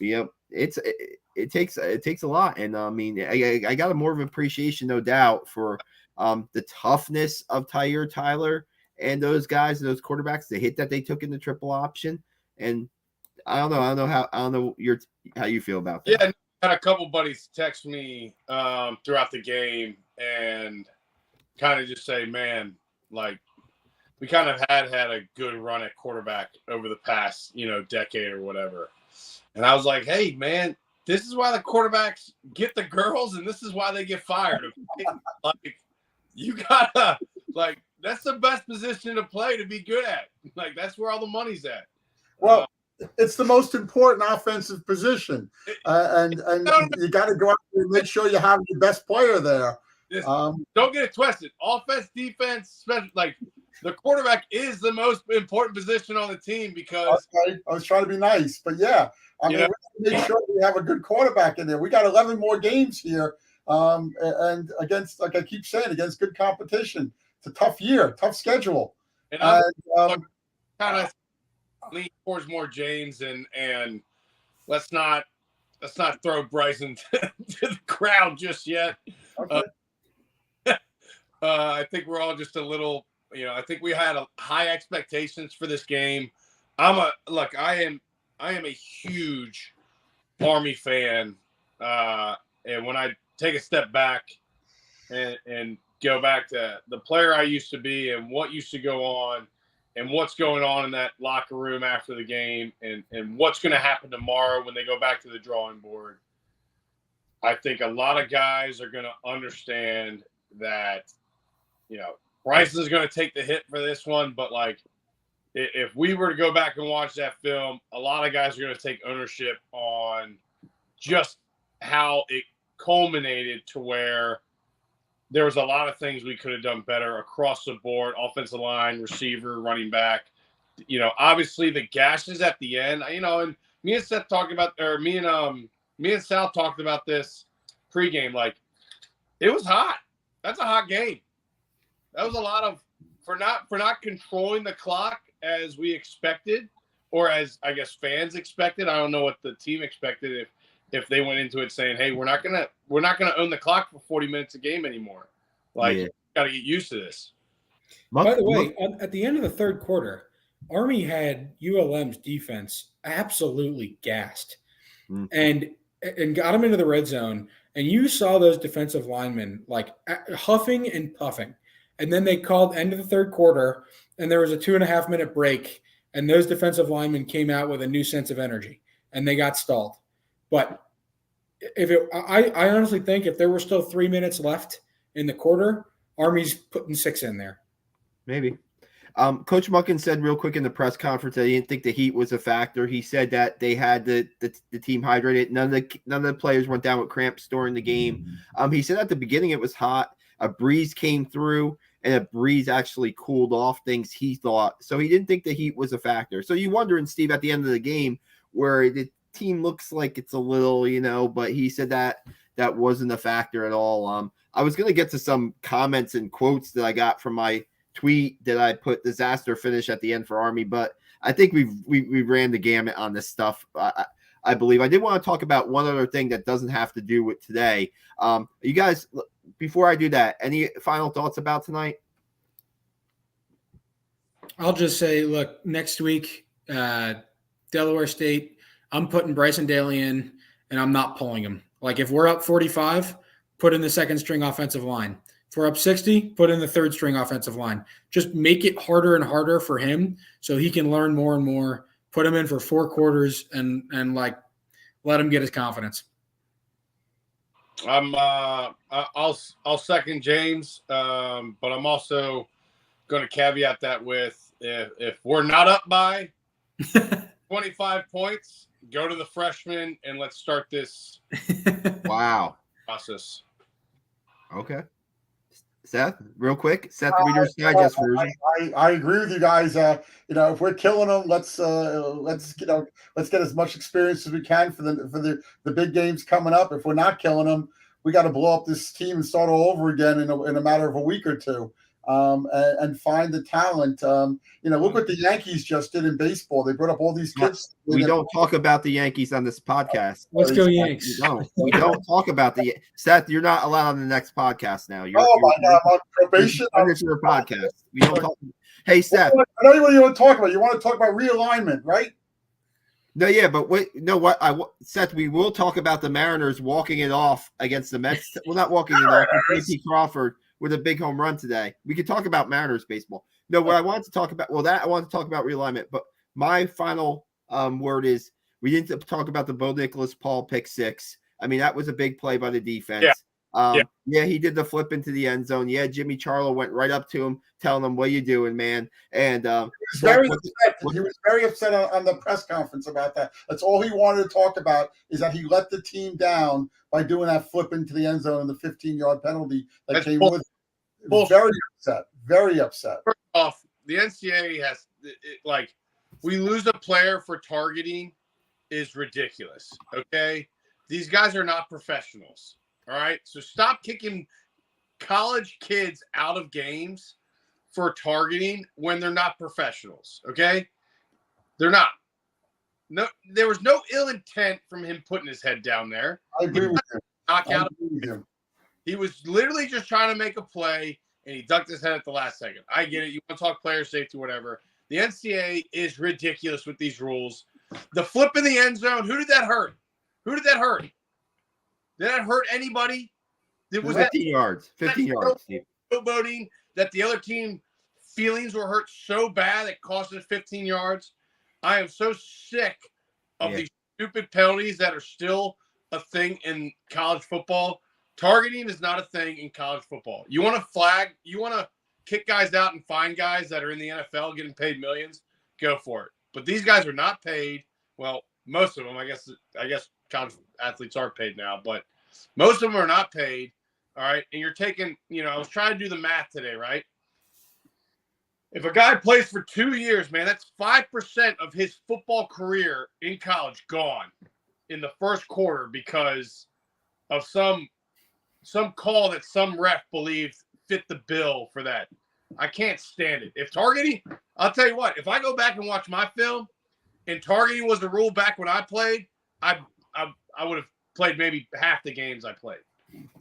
it takes a lot. And, I mean, I got a more of an appreciation, no doubt, for the toughness of Tyre Tyler and those guys, those quarterbacks, the hit that they took in the triple option. And I don't know how you feel about that. Yeah, I had a couple buddies text me throughout the game and kind of just say, man, like, we kind of had a good run at quarterback over the past, decade or whatever. And I was like, hey, man, this is why the quarterbacks get the girls and this is why they get fired. Okay? Like, you gotta, like, that's the best position to play to be good at. Like, that's where all the money's at. Well, it's the most important offensive position. And you got to go out and make sure you have your best player there. Don't get it twisted. Offense, defense, like, the quarterback is the most important position on the team because okay. I was trying to be nice, but yeah, I mean, we have to make sure we have a good quarterback in there. We got 11 more games here, and against, like I keep saying, against good competition. It's a tough year, tough schedule. And I'm kind of lean towards more James, and let's not throw Bryson to the crowd just yet. Okay. I think we're all just a little. I think we had high expectations for this game. I am a huge Army fan And when I take a step back and go back to the player I used to be and what used to go on and what's going on in that locker room after the game and what's going to happen tomorrow when they go back to the drawing board, I think a lot of guys are going to understand that, Bryson's going to take the hit for this one, but like, if we were to go back and watch that film, a lot of guys are going to take ownership on just how it culminated to where there was a lot of things we could have done better across the board, offensive line, receiver, running back. Obviously the gashes at the end, and me and Seth talked about, or me and Sal talked about this pregame. Like, it was hot. That's a hot game. That was a lot of, for not controlling the clock as we expected, or as I guess fans expected. I don't know what the team expected if they went into it saying, "Hey, we're not gonna own the clock for 40 minutes a game anymore." Like, got to get used to this. By the way, at the end of the third quarter, Army had ULM's defense absolutely gassed, and got them into the red zone. And you saw those defensive linemen like huffing and puffing. And then they called end of the third quarter, and there was a 2.5 minute break, and those defensive linemen came out with a new sense of energy, and they got stalled. But I honestly think if there were still 3 minutes left in the quarter, Army's putting 6 in there. Maybe. Coach Muckin said real quick in the press conference that he didn't think the heat was a factor. He said that they had the team hydrated. None of the players went down with cramps during the game. He said at the beginning it was hot. A breeze came through, and a breeze actually cooled off things, he thought. So he didn't think the heat was a factor. So you wondering, Steve, at the end of the game, where the team looks like it's a little, but he said that wasn't a factor at all. I was going to get to some comments and quotes that I got from my tweet that I put disaster finish at the end for Army, but I think we ran the gamut on this stuff. I believe I did want to talk about one other thing that doesn't have to do with today. You guys, before I do that, any final thoughts about tonight? I'll just say, look, next week, Delaware State, I'm putting Bryson Daly in, and I'm not pulling him. Like, if we're up 45, put in the second string offensive line. If we're up 60, put in the third string offensive line. Just make it harder and harder for him so he can learn more and more. Put him in for 4 quarters and like let him get his confidence. I'll second James, but I'm also going to caveat that with if we're not up by 25 points, go to the freshman and let's start this Wow process. Okay. Seth, real quick. Seth, Reader's Digest version. I agree with you guys. If we're killing them, let's get as much experience as we can for the big games coming up. If we're not killing them, we got to blow up this team and start all over again in a matter of a week or two. And find the talent. Look what the Yankees just did in baseball. They brought up all these kids. We don't talk about the Yankees on this podcast. Let's go Yanks. We don't talk about the Seth. You're not allowed on the next podcast now. My God, I'm on probation. Under your podcast. We don't talk. Hey, Seth. I know what you want to talk about. You want to talk about realignment, right? No, yeah, but wait, no, what Seth, we will talk about the Mariners walking it off against the Mets. Well, not walking it off. J.P. Crawford with a big home run today. We could talk about Mariners baseball. No, what I wanted to talk about, I wanted to talk about realignment, but my final word is we didn't talk about the Bo Nicholas Paul pick 6. I mean, that was a big play by the defense. Yeah, he did the flip into the end zone. Yeah, Jimmy Charlo went right up to him, telling him, "What are you doing, man?" And he was very upset on the press conference about that. That's all he wanted to talk about, is that he let the team down by doing that flip into the end zone and the 15-yard penalty that came with it. Very upset. First off, the NCAA has we lose a player for targeting is ridiculous. Okay, these guys are not professionals. All right, so stop kicking college kids out of games for targeting when they're not professionals. Okay, they're not. No, there was no ill intent from him putting his head down there. I agree with you. Knock out. He was literally just trying to make a play, and he ducked his head at the last second. I get it. You want to talk player safety, whatever. The NCAA is ridiculous with these rules. The flip in the end zone. Who did that hurt? Did that hurt anybody? Was 15 yards. 15 yards, Steve. Showboating that the other team feelings were hurt so bad it cost us 15 yards. I am so sick of these stupid penalties that are still a thing in college football. Targeting is not a thing in college football. You want to flag, you want to kick guys out and find guys that are in the NFL getting paid millions, go for it. But these guys are not paid. Well, most of them, I guess college athletes are paid now, but most of them are not paid. All right. And you're taking, I was trying to do the math today, right? If a guy plays for 2 years, man, that's 5% of his football career in college gone in the first quarter because of some call that some ref believed fit the bill for that. I can't stand it. If targeting, I'll tell you what, if I go back and watch my film and targeting was the rule back when I played, I would have played maybe half the games I played.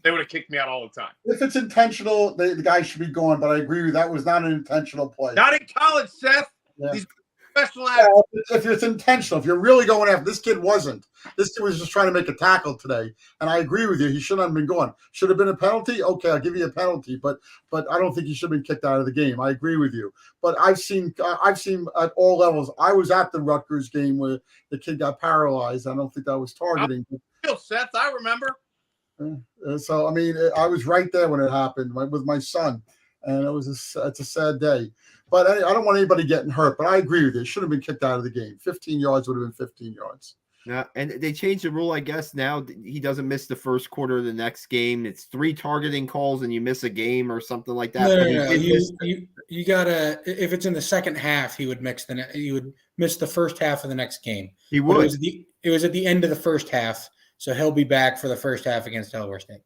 They would have kicked me out all the time. If it's intentional, the guy should be gone. But I agree with you. That was not an intentional play. Not in college, Seth. Yeah. These professional athletes. If it's intentional, if you're really going after this kid, wasn't. This kid was just trying to make a tackle today, and I agree with you. He shouldn't have been gone. Should have been a penalty. Okay, I'll give you a penalty, but I don't think he should have been kicked out of the game. I agree with you. But I've seen at all levels. I was at the Rutgers game where the kid got paralyzed. I don't think that was targeting. Seth, I remember. So, I mean, I was right there when it happened with my son, and it's a sad day. But I don't want anybody getting hurt, but I agree with you. It should have been kicked out of the game. 15 yards would have been 15 yards. Yeah, and they changed the rule, I guess. Now he doesn't miss the first quarter of the next game. It's 3 targeting calls and you miss a game or something like that. No. You gotta, if it's in the second half, he would miss the first half of the next game. He would. It was at the end of the first half. So he'll be back for the first half against Delaware State.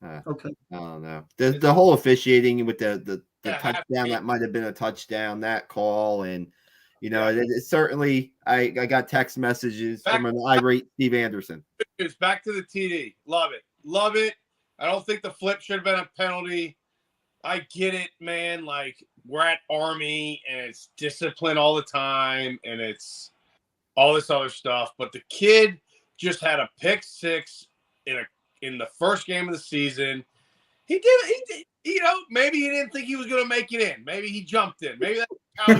Okay. I don't know. The whole officiating with the touchdown, that might have been a touchdown, that call. And, it certainly, I got text messages from an irate Steve Anderson. It's back to the TD. Love it. Love it. I don't think the flip should have been a penalty. I get it, man. Like, we're at Army and it's discipline all the time and it's all this other stuff. But the kid just had a pick 6 in the first game of the season. He did, maybe he didn't think he was going to make it in. Maybe he jumped in. Maybe that's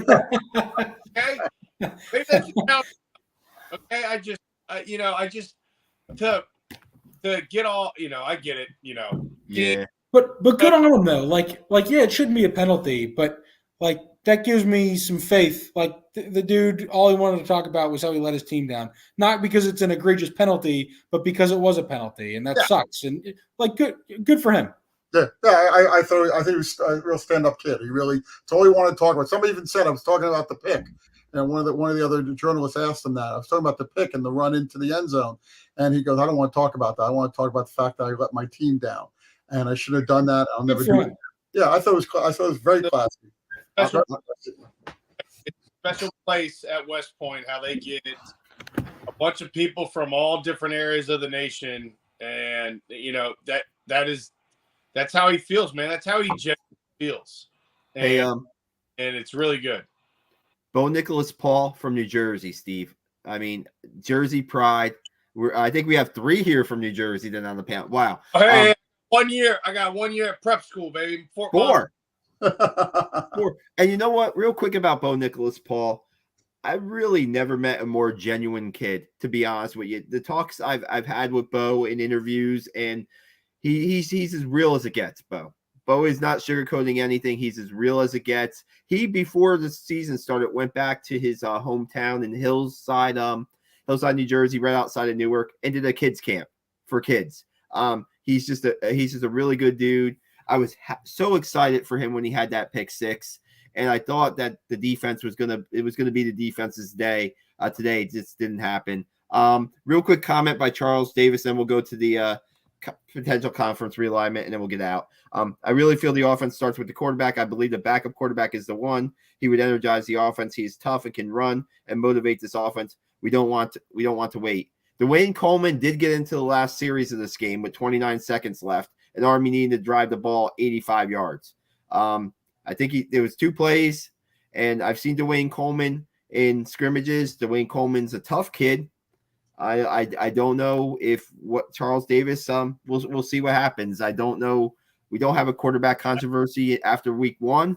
okay. Maybe that's okay. I just to get all, I get it, Yeah. But good on him though. Like yeah, it shouldn't be a penalty, but like that gives me some faith. Like the dude, all he wanted to talk about was how he let his team down. Not because it's an egregious penalty, but because it was a penalty, and that sucks. And good for him. Yeah. I think he was a real stand-up kid. He really, it's all he wanted to talk about. Somebody even said I was talking about the pick, and one of the other journalists asked him that. I was talking about the pick and the run into the end zone, and he goes, "I don't want to talk about that. I want to talk about the fact that I let my team down, and I should have done that. I'll never do it." Yeah, I thought it was very classy. Special place at West Point, how they get a bunch of people from all different areas of the nation, and that's how he feels, man. That's how he genuinely feels, and it's really good. Bo Nicholas Paul from New Jersey, Steve. I mean, Jersey pride. I think we have 3 here from New Jersey then on the panel. Wow. Hey, 1 year. I got 1 year at prep school, baby. 4. 4. And you know what? Real quick about Bo Nicholas Paul, I really never met a more genuine kid, to be honest with you. The talks I've had with Bo in interviews, and he's as real as it gets, Bo. Bo is not sugarcoating anything. He's as real as it gets. He, before the season started, went back to his hometown in Hillside, New Jersey, right outside of Newark, and did a kids camp for kids. He's just a really good dude. I was so excited for him when he had that pick 6, and I thought that the defense was gonna be the defense's day. Today it just didn't happen. Real quick comment by Charles Davis, and we'll go to the potential conference realignment, and then we'll get out. I really feel the offense starts with the quarterback. I believe the backup quarterback is the one. He would energize the offense. He is tough and can run and motivate this offense. We don't want to wait. Dwayne Coleman did get into the last series of this game with 29 seconds left, and Army needed to drive the ball 85 yards. I think there was 2 plays, and I've seen Dwayne Coleman in scrimmages. Dwayne Coleman's a tough kid. I don't know if what Charles Davis. We'll see what happens. I don't know. We don't have a quarterback controversy after week 1.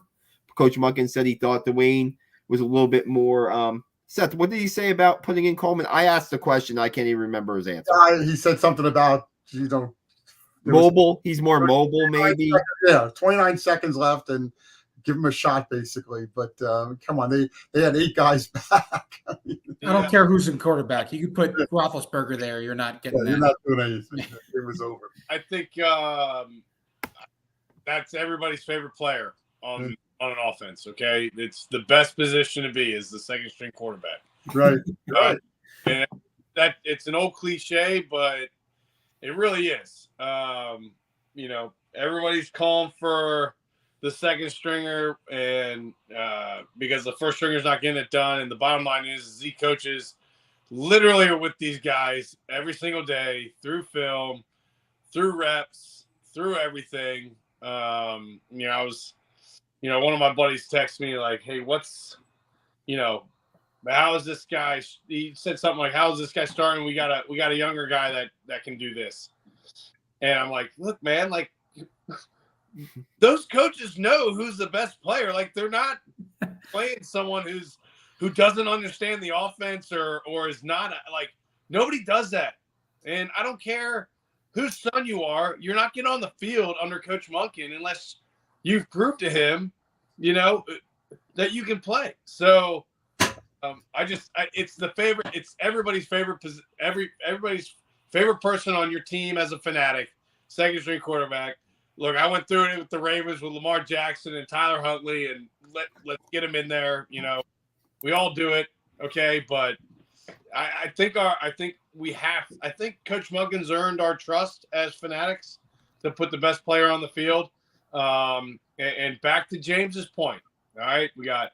Coach Munkin said he thought Dwayne was a little bit more. Seth, what did he say about putting in Coleman? I asked the question. I can't even remember his answer. He said something about mobile. He's more mobile, maybe. 29 seconds left, and give him a shot, basically. But come on, they had 8 guys back. I don't care who's in quarterback. You could put Roethlisberger there. You're not getting that. You're not doing anything. It was over. I think that's everybody's favorite player on an offense. Okay, it's the best position to be is the second string quarterback. Right. And that it's an old cliche, but it really is. Everybody's calling for the second stringer, and because the first stringer's not getting it done. And the bottom line is the coaches literally are with these guys every single day through film, through reps, through everything. I was, one of my buddies texted me like, hey, how is this guy? He said something like, how is this guy starting? We got a younger guy that can do this. And I'm like, look, man, like those coaches know who's the best player. Like they're not playing someone who doesn't understand the offense or is not like nobody does that. And I don't care whose son you are. You're not getting on the field under Coach Munkin unless you've proved to him, that you can play. So it's the favorite. It's everybody's favorite. Everybody's favorite person on your team as a fanatic, second string quarterback. Look, I went through it with the Ravens with Lamar Jackson and Tyler Huntley, and let's get him in there. We all do it, okay? But I think Coach Munkin's earned our trust as fanatics to put the best player on the field. And back to James's point. All right, we got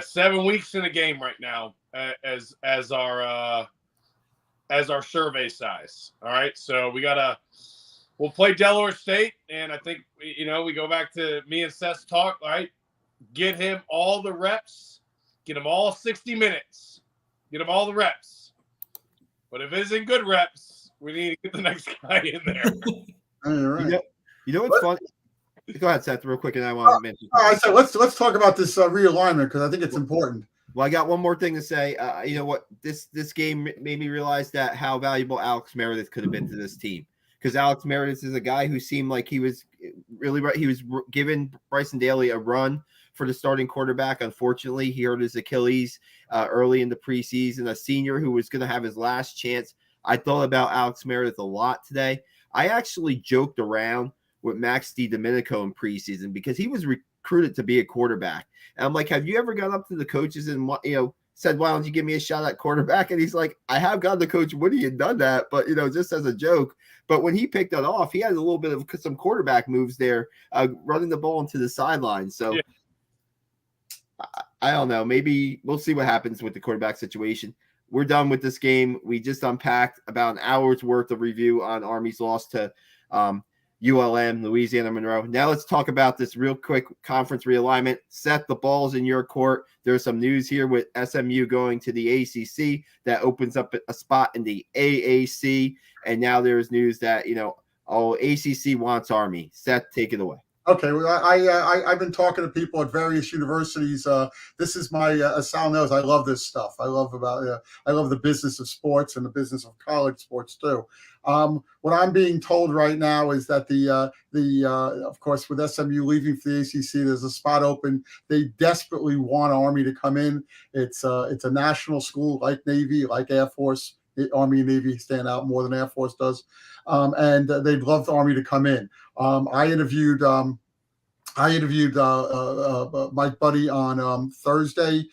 7 weeks in a game right now as our survey size. All right, so we'll play Delaware State, and I think we go back to me and Seth's talk. All right, get him all the reps, get him all 60 minutes, get him all the reps. But if it isn't good reps, we need to get the next guy in there. All right. What's funny? Go ahead, Seth, real quick, and I want to mention. All right, so let's talk about this realignment because I think it's important. Well, I got one more thing to say. You know what? This game made me realize that how valuable Alex Meredith could have been to this team, because Alex Meredith is a guy who seemed like he was really right. He was giving Bryson Daly a run for the starting quarterback. Unfortunately, he hurt his Achilles early in the preseason. A senior who was going to have his last chance. I thought about Alex Meredith a lot today. I actually joked around with Max DiDomenico in preseason because he was recruited to be a quarterback. And I'm like, have you ever gone up to the coaches and said, why don't you give me a shot at quarterback? And he's like, I have gone to Coach Woody and done that, but just as a joke. But when he picked it off, he had a little bit of some quarterback moves there, running the ball into the sideline. So yeah. I don't know. Maybe we'll see what happens with the quarterback situation. We're done with this game. We just unpacked about an hour's worth of review on Army's loss to ULM, Louisiana-Monroe. Now let's talk about this real quick conference realignment. Seth, the ball's in your court. There's some news here with SMU going to the ACC that opens up a spot in the AAC. And now there's news that, ACC wants Army. Seth, take it away. Okay, well, I've been talking to people at various universities. This is my as Sal knows, I love this stuff. I love the business of sports and the business of college sports too. What I'm being told right now is that of course with SMU leaving for the ACC, there's a spot open. They desperately want Army to come in. It's a national school like Navy, like Air Force. Army and Navy stand out more than Air Force does, and they'd love the Army to come in. I interviewed Mike Buddy on Thursday,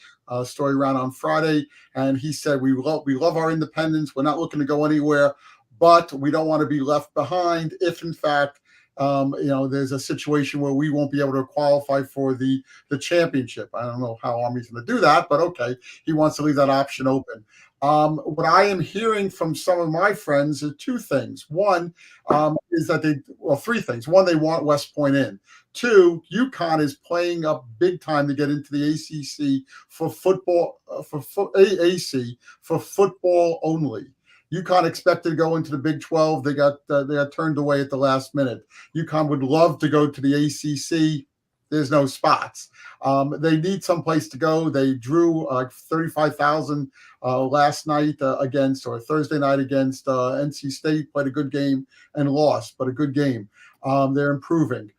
story round on Friday, and he said we love our independence. We're not looking to go anywhere, but we don't want to be left behind if in fact there's a situation where we won't be able to qualify for the championship. I don't know how Army's going to do that, but okay, he wants to leave that option open. What I am hearing from some of my friends are two things. One is that three things. One, they want West Point in. Two, UConn is playing up big time to get into the ACC for football, AAC for football only. UConn expected to go into the Big 12. They got turned away at the last minute. UConn would love to go to the ACC. There's no spots. They need someplace to go. They drew 35,000 last night or Thursday night against NC State. Played a good game and lost, but a good game. They're improving.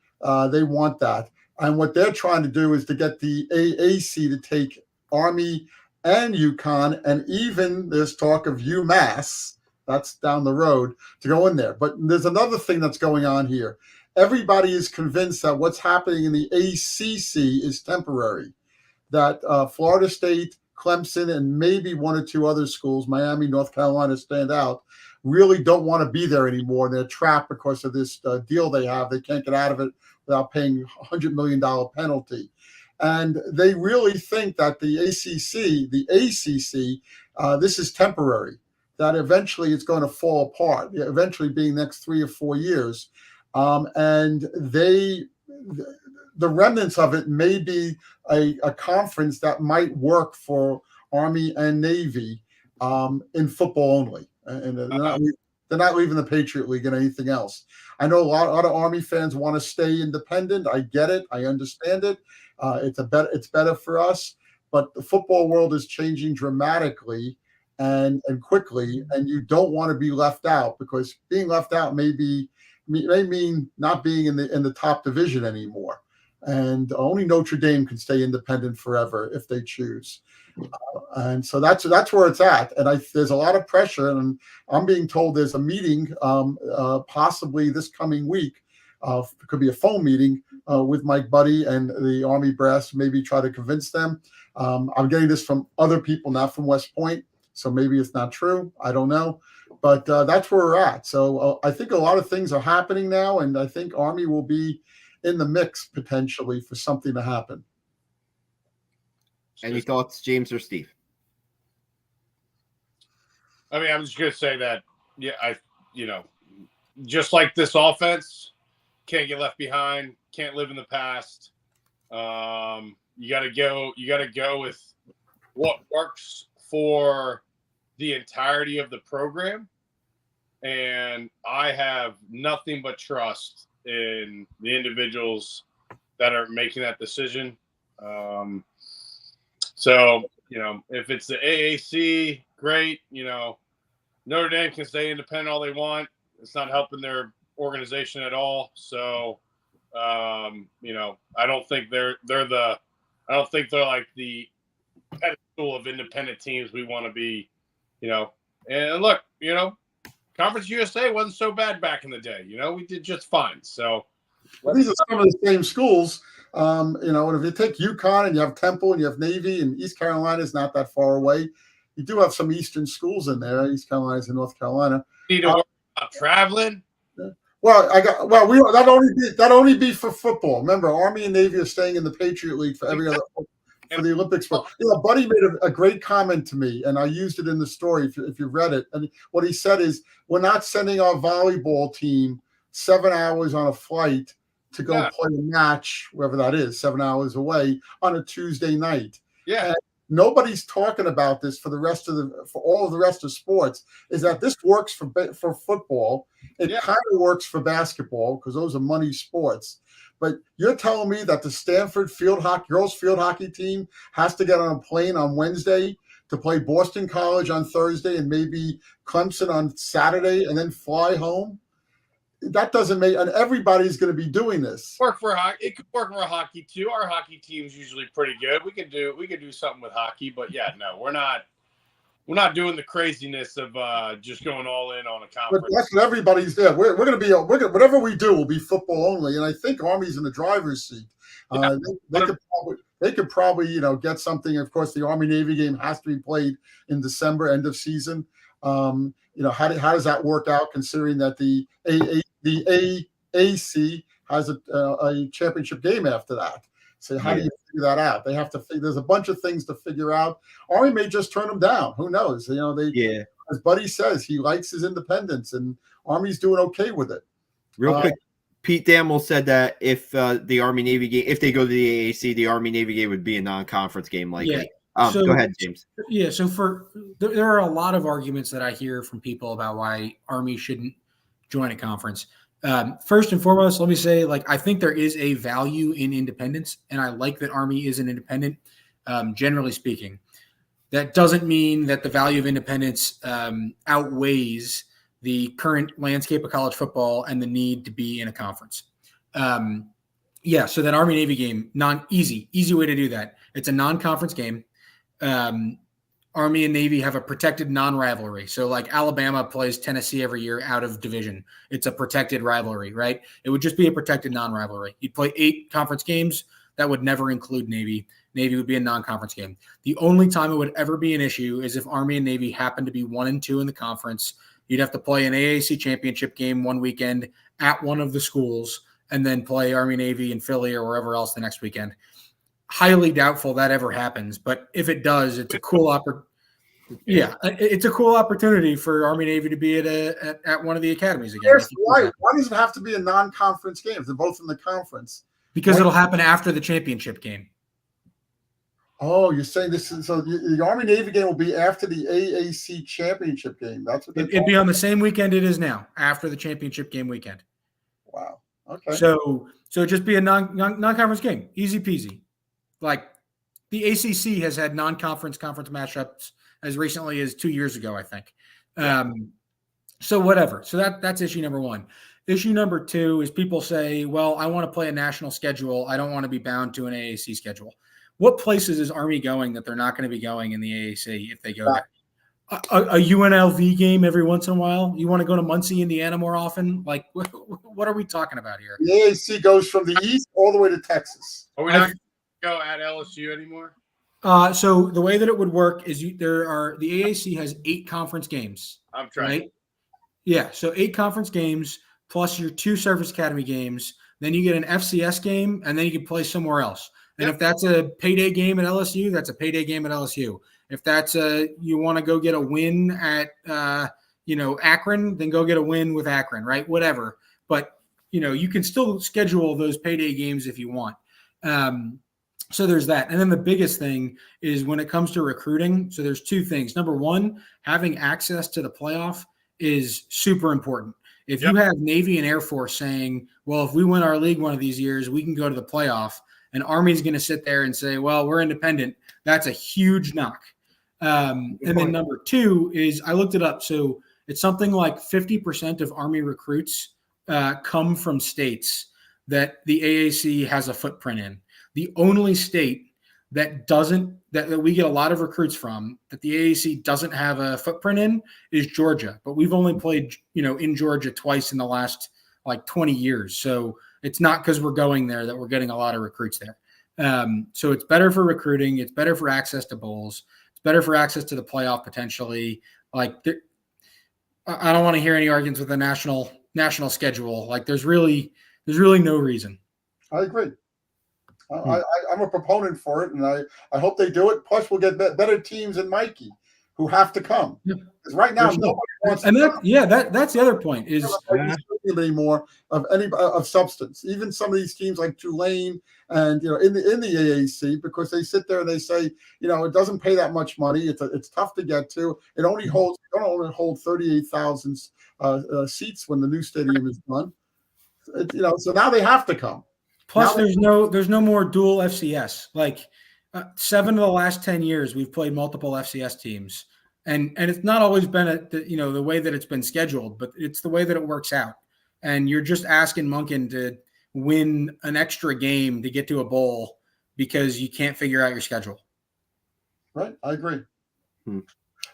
They want that. And what they're trying to do is to get the AAC to take Army and UConn, and even there's talk of UMass, that's down the road, to go in there. But there's another thing that's going on here. Everybody is convinced that what's happening in the ACC is temporary, that Florida State, Clemson, and maybe one or two other schools, Miami, North Carolina, stand out, really don't want to be there anymore. They're trapped because of this deal they have. They can't get out of it without paying a $100 million penalty. And they really think that the ACC, this is temporary, that eventually it's going to fall apart, eventually being next 3 or 4 years. And the remnants of it may be a conference that might work for Army and Navy in football only. And they're not leaving the Patriot League and anything else. I know a lot of Army fans want to stay independent. I get it. I understand it. It's better for us, but the football world is changing dramatically and quickly, and you don't want to be left out, because being left out may mean not being in the top division anymore. And only Notre Dame can stay independent forever if they choose. And so that's where it's at. And there's a lot of pressure, and I'm being told there's a meeting possibly this coming week. It could be a phone meeting with Mike Buddy and the Army brass, maybe try to convince them. I'm getting this from other people, not from West Point, so maybe it's not true. I don't know. But that's where we're at. So I think a lot of things are happening now, and I think Army will be in the mix potentially for something to happen. Any thoughts, James or Steve? I mean, I'm just going to say that, just like this offense, can't get left behind, can't live in the past. You got to go with what works for the entirety of the program. And I have nothing but trust in the individuals that are making that decision. So, if it's the AAC, great. Notre Dame can stay independent all they want. It's not helping their organization at all. So, I don't think they're like the pedestal of independent teams we want to be, And look, Conference USA wasn't so bad back in the day. We did just fine. So these are some of the same schools. And if you take UConn and you have Temple and you have Navy, and East Carolina is not that far away. You do have some Eastern schools in there. East Carolina's in North Carolina. You need to worry about traveling. Well, that only be for football. Remember, Army and Navy are staying in the Patriot League for every other for the Olympics. Buddy made a great comment to me, and I used it in the story if you read it. And what he said is, we're not sending our volleyball team 7 hours on a flight to go play a match, wherever that is, 7 hours away on a Tuesday night. Yeah. And nobody's talking about this for all of the rest of sports, is that this works for football. It kind of works for basketball because those are money sports. But you're telling me that the Stanford girls field hockey team has to get on a plane on Wednesday to play Boston College on Thursday and maybe Clemson on Saturday and then fly home? That doesn't make, and everybody's going to be doing this. Work for hockey. It could work for hockey too. Our hockey team's usually pretty good. We could do something with hockey, but no, we're not doing the craziness of just going all in on a conference. But that's what everybody's there. We're going to be whatever we do will be football only, and I think Army's in the driver's seat. They could probably get something. Of course, the Army Navy game has to be played in December, end of season. How does that work out, considering that the AC has a championship game after that. So how do you figure that out? They have to figure. There's a bunch of things to figure out. Army may just turn them down. Who knows? As Buddy says, he likes his independence, and Army's doing okay with it. Real quick, Pete Thamel said that if the Army-Navy game, if they go to the AAC, the Army-Navy game would be a non-conference game likely. Go ahead, James. Yeah, so there are a lot of arguments that I hear from people about why Army shouldn't join a conference. First and foremost, let me say, I think there is a value in independence, and I like that Army is an independent, generally speaking. That doesn't mean that the value of independence outweighs the current landscape of college football and the need to be in a conference. So that Army-Navy game, easy way to do that. It's a non-conference game. Army and Navy have a protected non-rivalry. So Alabama plays Tennessee every year out of division. It's a protected rivalry, right? It would just be a protected non-rivalry. You'd play 8 conference games. That would never include Navy. Navy would be a non-conference game. The only time it would ever be an issue is if Army and Navy happen to be 1 and 2 in the conference. You'd have to play an AAC championship game one weekend at one of the schools and then play Army-Navy in Philly or wherever else the next weekend. Highly doubtful that ever happens, but if it does, it's a cool it's a cool opportunity for Army-Navy to be at one of the academies again. Yes, why does it have to be a non-conference game if they're both in the conference? Because it'll happen after the championship game. Oh, you're saying this is so the Army-Navy game will be after the AAC championship game. That's what it'd be on the same weekend it is now, after the championship game weekend. Wow. Okay. So just be a non-conference game, easy peasy. The ACC has had non-conference conference matchups as recently as 2 years ago, I think. So whatever. So that's issue number 1. Issue number 2 is people say, well, I want to play a national schedule. I don't want to be bound to an AAC schedule. What places is Army going that they're not going to be going in the AAC if they go there? A UNLV game every once in a while? You want to go to Muncie, Indiana more often? What are we talking about here? The AAC goes from the east all the way to Texas. Are we not going to go at LSU anymore? So the way that it would work is the AAC has 8 conference games. I'm trying. Right? Yeah, so 8 conference games plus your 2 Service Academy games. Then you get an FCS game, and then you can play somewhere else. And if that's a payday game at LSU, that's a payday game at LSU. If that's you want to go get a win at Akron, then go get a win with Akron, right? Whatever. But you can still schedule those payday games if you want. So there's that. And then the biggest thing is when it comes to recruiting. So there's 2 things. Number 1, having access to the playoff is super important. If you have Navy and Air Force saying, well, if we win our league one of these years, we can go to the playoff. And Army's going to sit there and say, well, we're independent. That's a huge knock. And then number 2 is I looked it up. So it's something like 50% of Army recruits come from states that the AAC has a footprint in. The only state that we get a lot of recruits from that the AAC doesn't have a footprint in is Georgia. But we've only played, in Georgia twice in the last 20 years. So it's not because we're going there that we're getting a lot of recruits there. So it's better for recruiting. It's better for access to bowls. It's better for access to the playoff potentially. I don't want to hear any arguments with the national schedule. There's really no reason. I agree. I'm a proponent for it, and I hope they do it. Plus, we'll get better teams in Mikey who have to come. Because right now, nobody wants to come. That's the other point is anymore of substance. Even some of these teams like Tulane and in the AAC, because they sit there and they say, it doesn't pay that much money. It's tough to get to. It only holds 38,000 seats when the new stadium is done. So now they have to come. Plus, there's no more dual FCS. 7 of the last 10 years, we've played multiple FCS teams, and it's not always been the way that it's been scheduled, but it's the way that it works out. And you're just asking Monken to win an extra game to get to a bowl because you can't figure out your schedule. Right, I agree.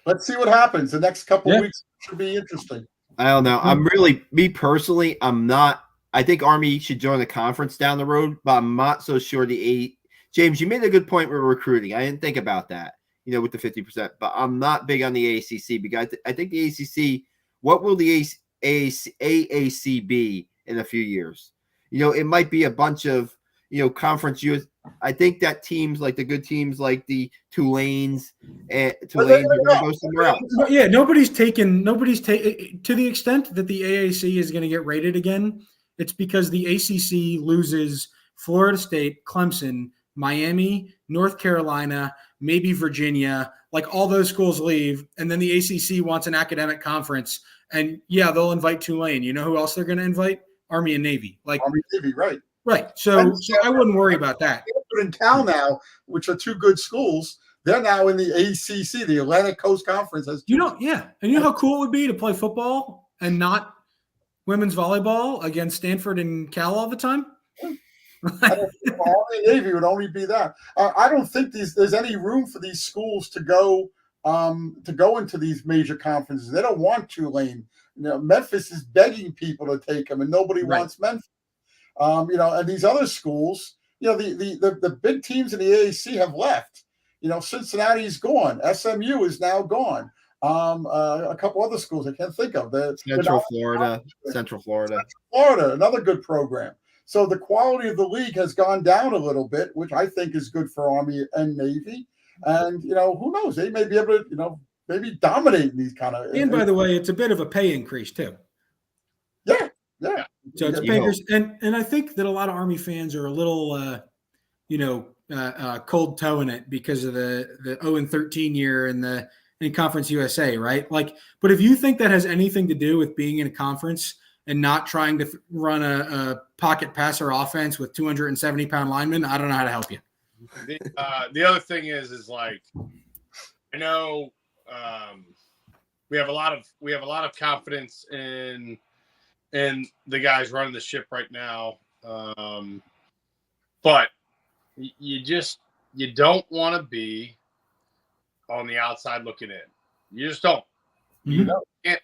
Let's see what happens. The next couple of weeks should be interesting. I don't know. Me personally, I'm not. I think Army should join the conference down the road, but I'm not so sure James, you made a good point with recruiting. I didn't think about that, with the 50%, but I'm not big on the AACC because I think the ACC, what will the AAC be in a few years. It might be a bunch of conference US. I think that teams like the good teams like the Tulanes are going to go somewhere else. Yeah, nobody's taken to the extent that the AAC is going to get rated again. It's because the ACC loses Florida State, Clemson, Miami, North Carolina, maybe Virginia, like all those schools leave. And then the ACC wants an academic conference. And yeah, they'll invite Tulane. You know who else they're going to invite? Army and Navy. Like Army, Navy, right. Right. So I wouldn't worry about that. In Cal now, which are two good schools, they're now in the ACC, the Atlantic Coast Conference. And you know how cool it would be to play football and not women's volleyball against Stanford and Cal all the time? Army and Navy would only be that. I don't think there's any room for these schools to go into these major conferences. They don't want Tulane. Memphis is begging people to take them, and nobody wants Memphis. And these other schools, the big teams in the AAC have left. Cincinnati's gone. SMU is now gone. A couple other schools I can't think of. Central Florida, another good program. So the quality of the league has gone down a little bit, which I think is good for Army and Navy. And who knows? They may be able to, maybe dominate these kind of. And by the way, it's a bit of a pay increase too. Yeah. So it's Baker's, and I think that a lot of Army fans are a little, cold toeing it because of the 0-13 year in Conference USA, right? Like, but if you think that has anything to do with being in a conference and not trying to run a pocket passer offense with 270-pound linemen, I don't know how to help you. The other thing is like, I know we have a lot of confidence in the guys running the ship right now. But you don't want to be on the outside looking in. You just don't. Mm-hmm.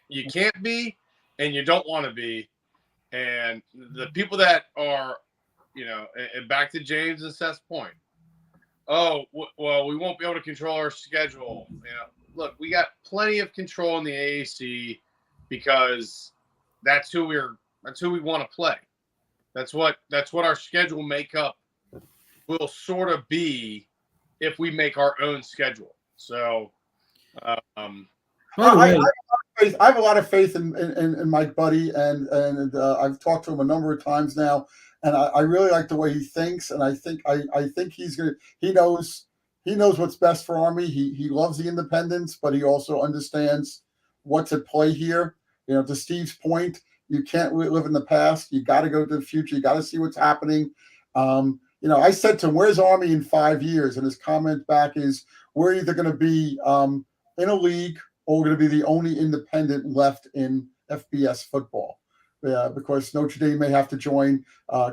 You can't be, and you don't want to be. And the people that are, and back to James and Seth's point. Oh, well, we won't be able to control our schedule. Look, we got plenty of control in the AAC because that's who we want to play. That's what our schedule makeup will sort of be if we make our own schedule. So, I have a lot of faith in Mike Buddy, and I've talked to him a number of times now, and I really like the way he thinks, and I think he knows what's best for Army. He loves the independence, but he also understands what's at play here. To Steve's point, you can't live in the past. You got to go to the future. You got to see what's happening. I said to him, "Where's Army in 5 years?" And his comment back is, "We're either going to be in a league, or we're going to be the only independent left in FBS football." Because Notre Dame may have to join.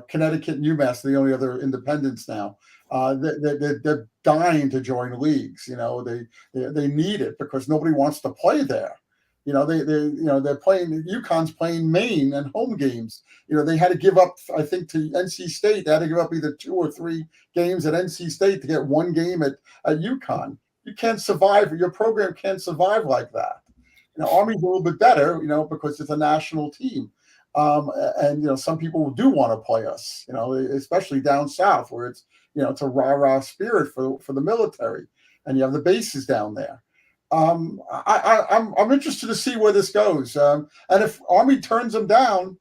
Connecticut and UMass are the only other independents now. They're dying to join leagues. They need it because nobody wants to play there. They're playing. UConn's playing Maine and home games. They had to give up. I think to NC State, they had to give up either 2 or 3 games at NC State to get 1 game at UConn. You can't survive. Your program can't survive like that. Army's a little bit better, because it's a national team. And some people do want to play us, especially down south where it's, it's a rah-rah spirit for the military, and you have the bases down there. I'm interested to see where this goes. And if Army turns them down,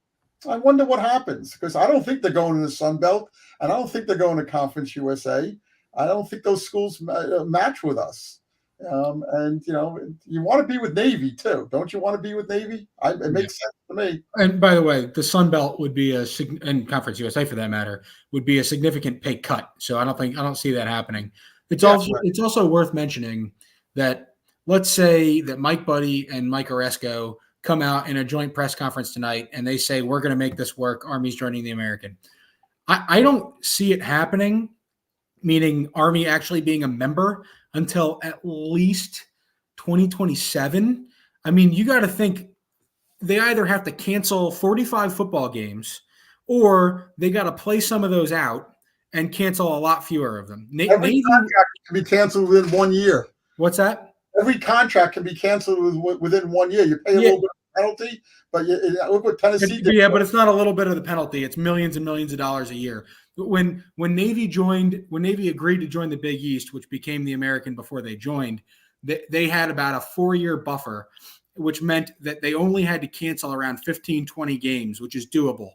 I wonder what happens, because I don't think they're going to the Sun Belt, and I don't think they're going to Conference USA. I don't think those schools match with us. And you want to be with Navy too, don't you? Want to be with Navy? It makes sense to me. And by the way, the Sun Belt would be and Conference USA for that matter would be a significant pay cut. So I don't see that happening. It's also worth mentioning that let's say that Mike Buddy and Mike Oresco come out in a joint press conference tonight and they say we're going to make this work. Army's joining the American. I don't see it happening, meaning Army actually being a member, until at least 2027. I mean, you got to think they either have to cancel 45 football games or they got to play some of those out and cancel a lot fewer of them. Every contract can be canceled within 1 year. What's that? Every contract can be canceled within 1 year. You pay a little bit penalty. But look what Tennessee did. Yeah, but it's not a little bit of the penalty. It's millions and millions of dollars a year. When Navy agreed to join the Big East, which became the American before they joined, they had about a 4-year buffer, which meant that they only had to cancel around 15, 20 games, which is doable.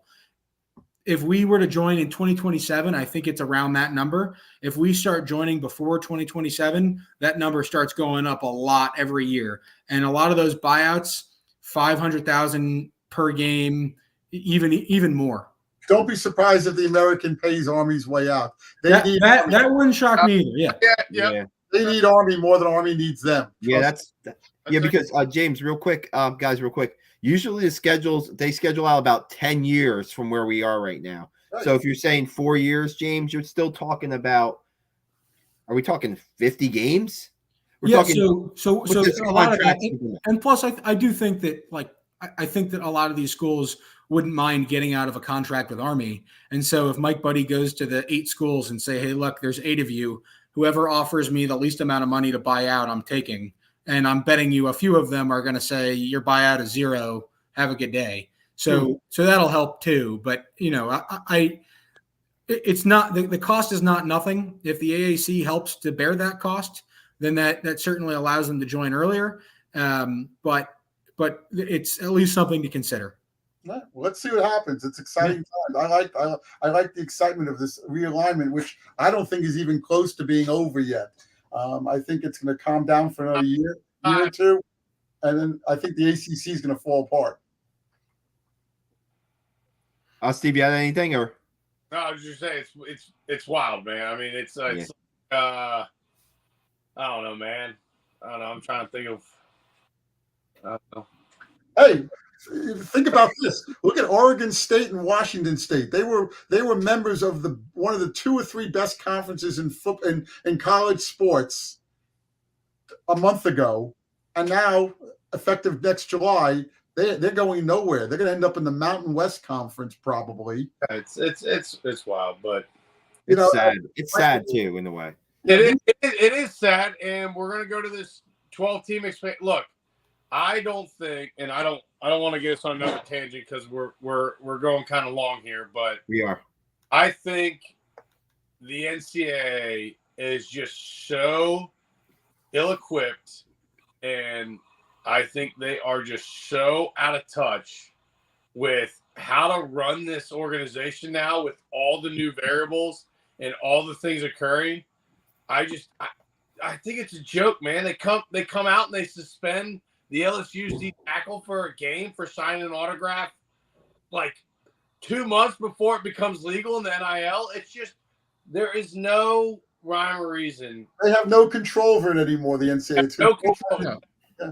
If we were to join in 2027, I think it's around that number. If we start joining before 2027, that number starts going up a lot every year. And a lot of those buyouts, $500,000 per game, even more. Don't be surprised if the American pays Army's way out. That wouldn't shock me either. Yeah. They need Army more than Army needs them. Because James, real quick, guys, real quick. Usually they schedule out about 10 years from where we are right now. Right. So if you're saying 4 years, James, you're still talking about, are we talking 50 games? We're talking, so a lot of that, and plus I do think that I think that a lot of these schools wouldn't mind getting out of a contract with Army. And so if Mike Buddy goes to the 8 schools and say, hey, look, there's 8 of you, whoever offers me the least amount of money to buy out, I'm taking. And I'm betting you a few of them are going to say your buyout is 0. Have a good day. So that'll help too. But it's not the cost is not nothing. If the AAC helps to bear that cost, then that certainly allows them to join earlier. But it's at least something to consider. Well, let's see what happens. It's exciting times. I like the excitement of this realignment, which I don't think is even close to being over yet. I think it's going to calm down for another year or two, and then I think the ACC is going to fall apart. Steve, you had anything or? No, I was just saying it's wild, man. I mean, it's I don't know, man. I don't know. I'm trying to think of. I don't know. Hey, think about this. Look at Oregon State and Washington State. They were members of one of the 2 or 3 best conferences in college sports a month ago, and now, effective next July, they're going nowhere. They're going to end up in the Mountain West Conference probably. It's wild, but it's sad. It's sad too, in a way. It is sad, and we're going to go to this 12-team expansion. Look, I don't think, and I don't want to get us on another tangent because we're going kind of long here, but we are. I think the NCAA is just so ill-equipped, and I think they are just so out of touch with how to run this organization now with all the new variables and all the things occurring. I think it's a joke, man. They come out and they suspend the LSU's D tackle for a game for signing an autograph like 2 months before it becomes legal in the NIL. It's just there is no rhyme or reason. They have no control over it anymore. The NCAA. No control. No.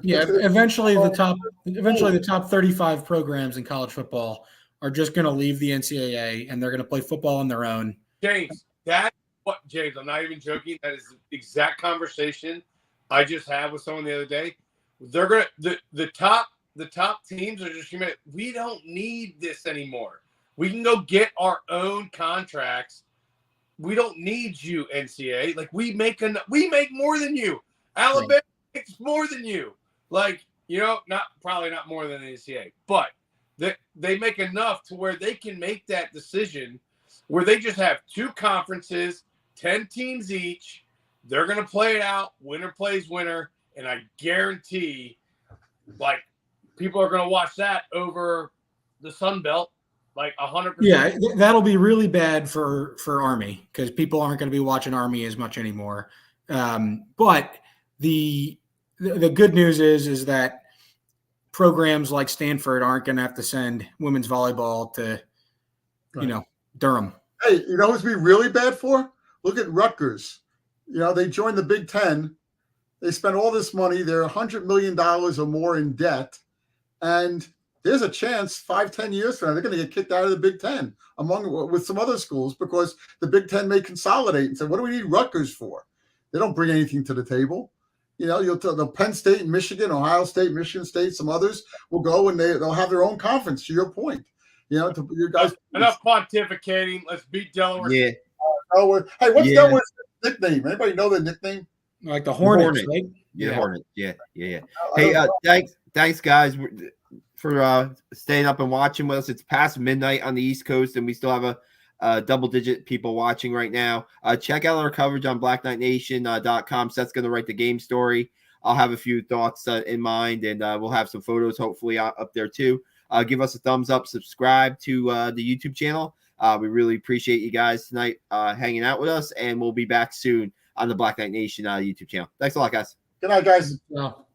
Yeah, eventually the top 35 programs in college football are just going to leave the NCAA and they're going to play football on their own. James, James, I'm not even joking. That is the exact conversation I just had with someone the other day. They're gonna the top teams are just gonna. We don't need this anymore. We can go get our own contracts. We don't need you, NCAA. Like we make more than you. Alabama makes more than you. Like probably not more than the NCAA, but they make enough to where they can make that decision where they just have 2 conferences, 10 teams each. They're gonna play it out. Winner plays winner. And I guarantee, people are going to watch that over the Sun Belt, 100%. Yeah, that'll be really bad for Army because people aren't going to be watching Army as much anymore. But the good news is that programs like Stanford aren't going to have to send women's volleyball to, Durham. Hey, who's be really bad for? Look at Rutgers. They joined the Big Ten. They spent all this money. They're $100 million or more in debt. And there's a chance 5-10 years from now, they're going to get kicked out of the Big Ten with some other schools because the Big Ten may consolidate and say, what do we need Rutgers for? They don't bring anything to the table. You'll tell the Penn State and Michigan, Ohio State, Michigan State, some others will go and they'll have their own conference, to your point. You guys. Enough pontificating. Let's beat Delaware. Yeah. Hey, what's Delaware's nickname? Anybody know their nickname? Like the Hornets, right? Yeah, Hornets. Yeah. Hey, thanks, guys. for staying up and watching with us. It's past midnight on the East Coast, and we still have a double-digit people watching right now. Check out our coverage on BlackKnightNation.com. Seth's going to write the game story. I'll have a few thoughts in mind, and we'll have some photos hopefully up there too. Give us a thumbs up, subscribe to the YouTube channel. We really appreciate you guys tonight hanging out with us, and we'll be back soon on the Black Knight Nation YouTube channel. Thanks a lot, guys. Good night, guys. Well.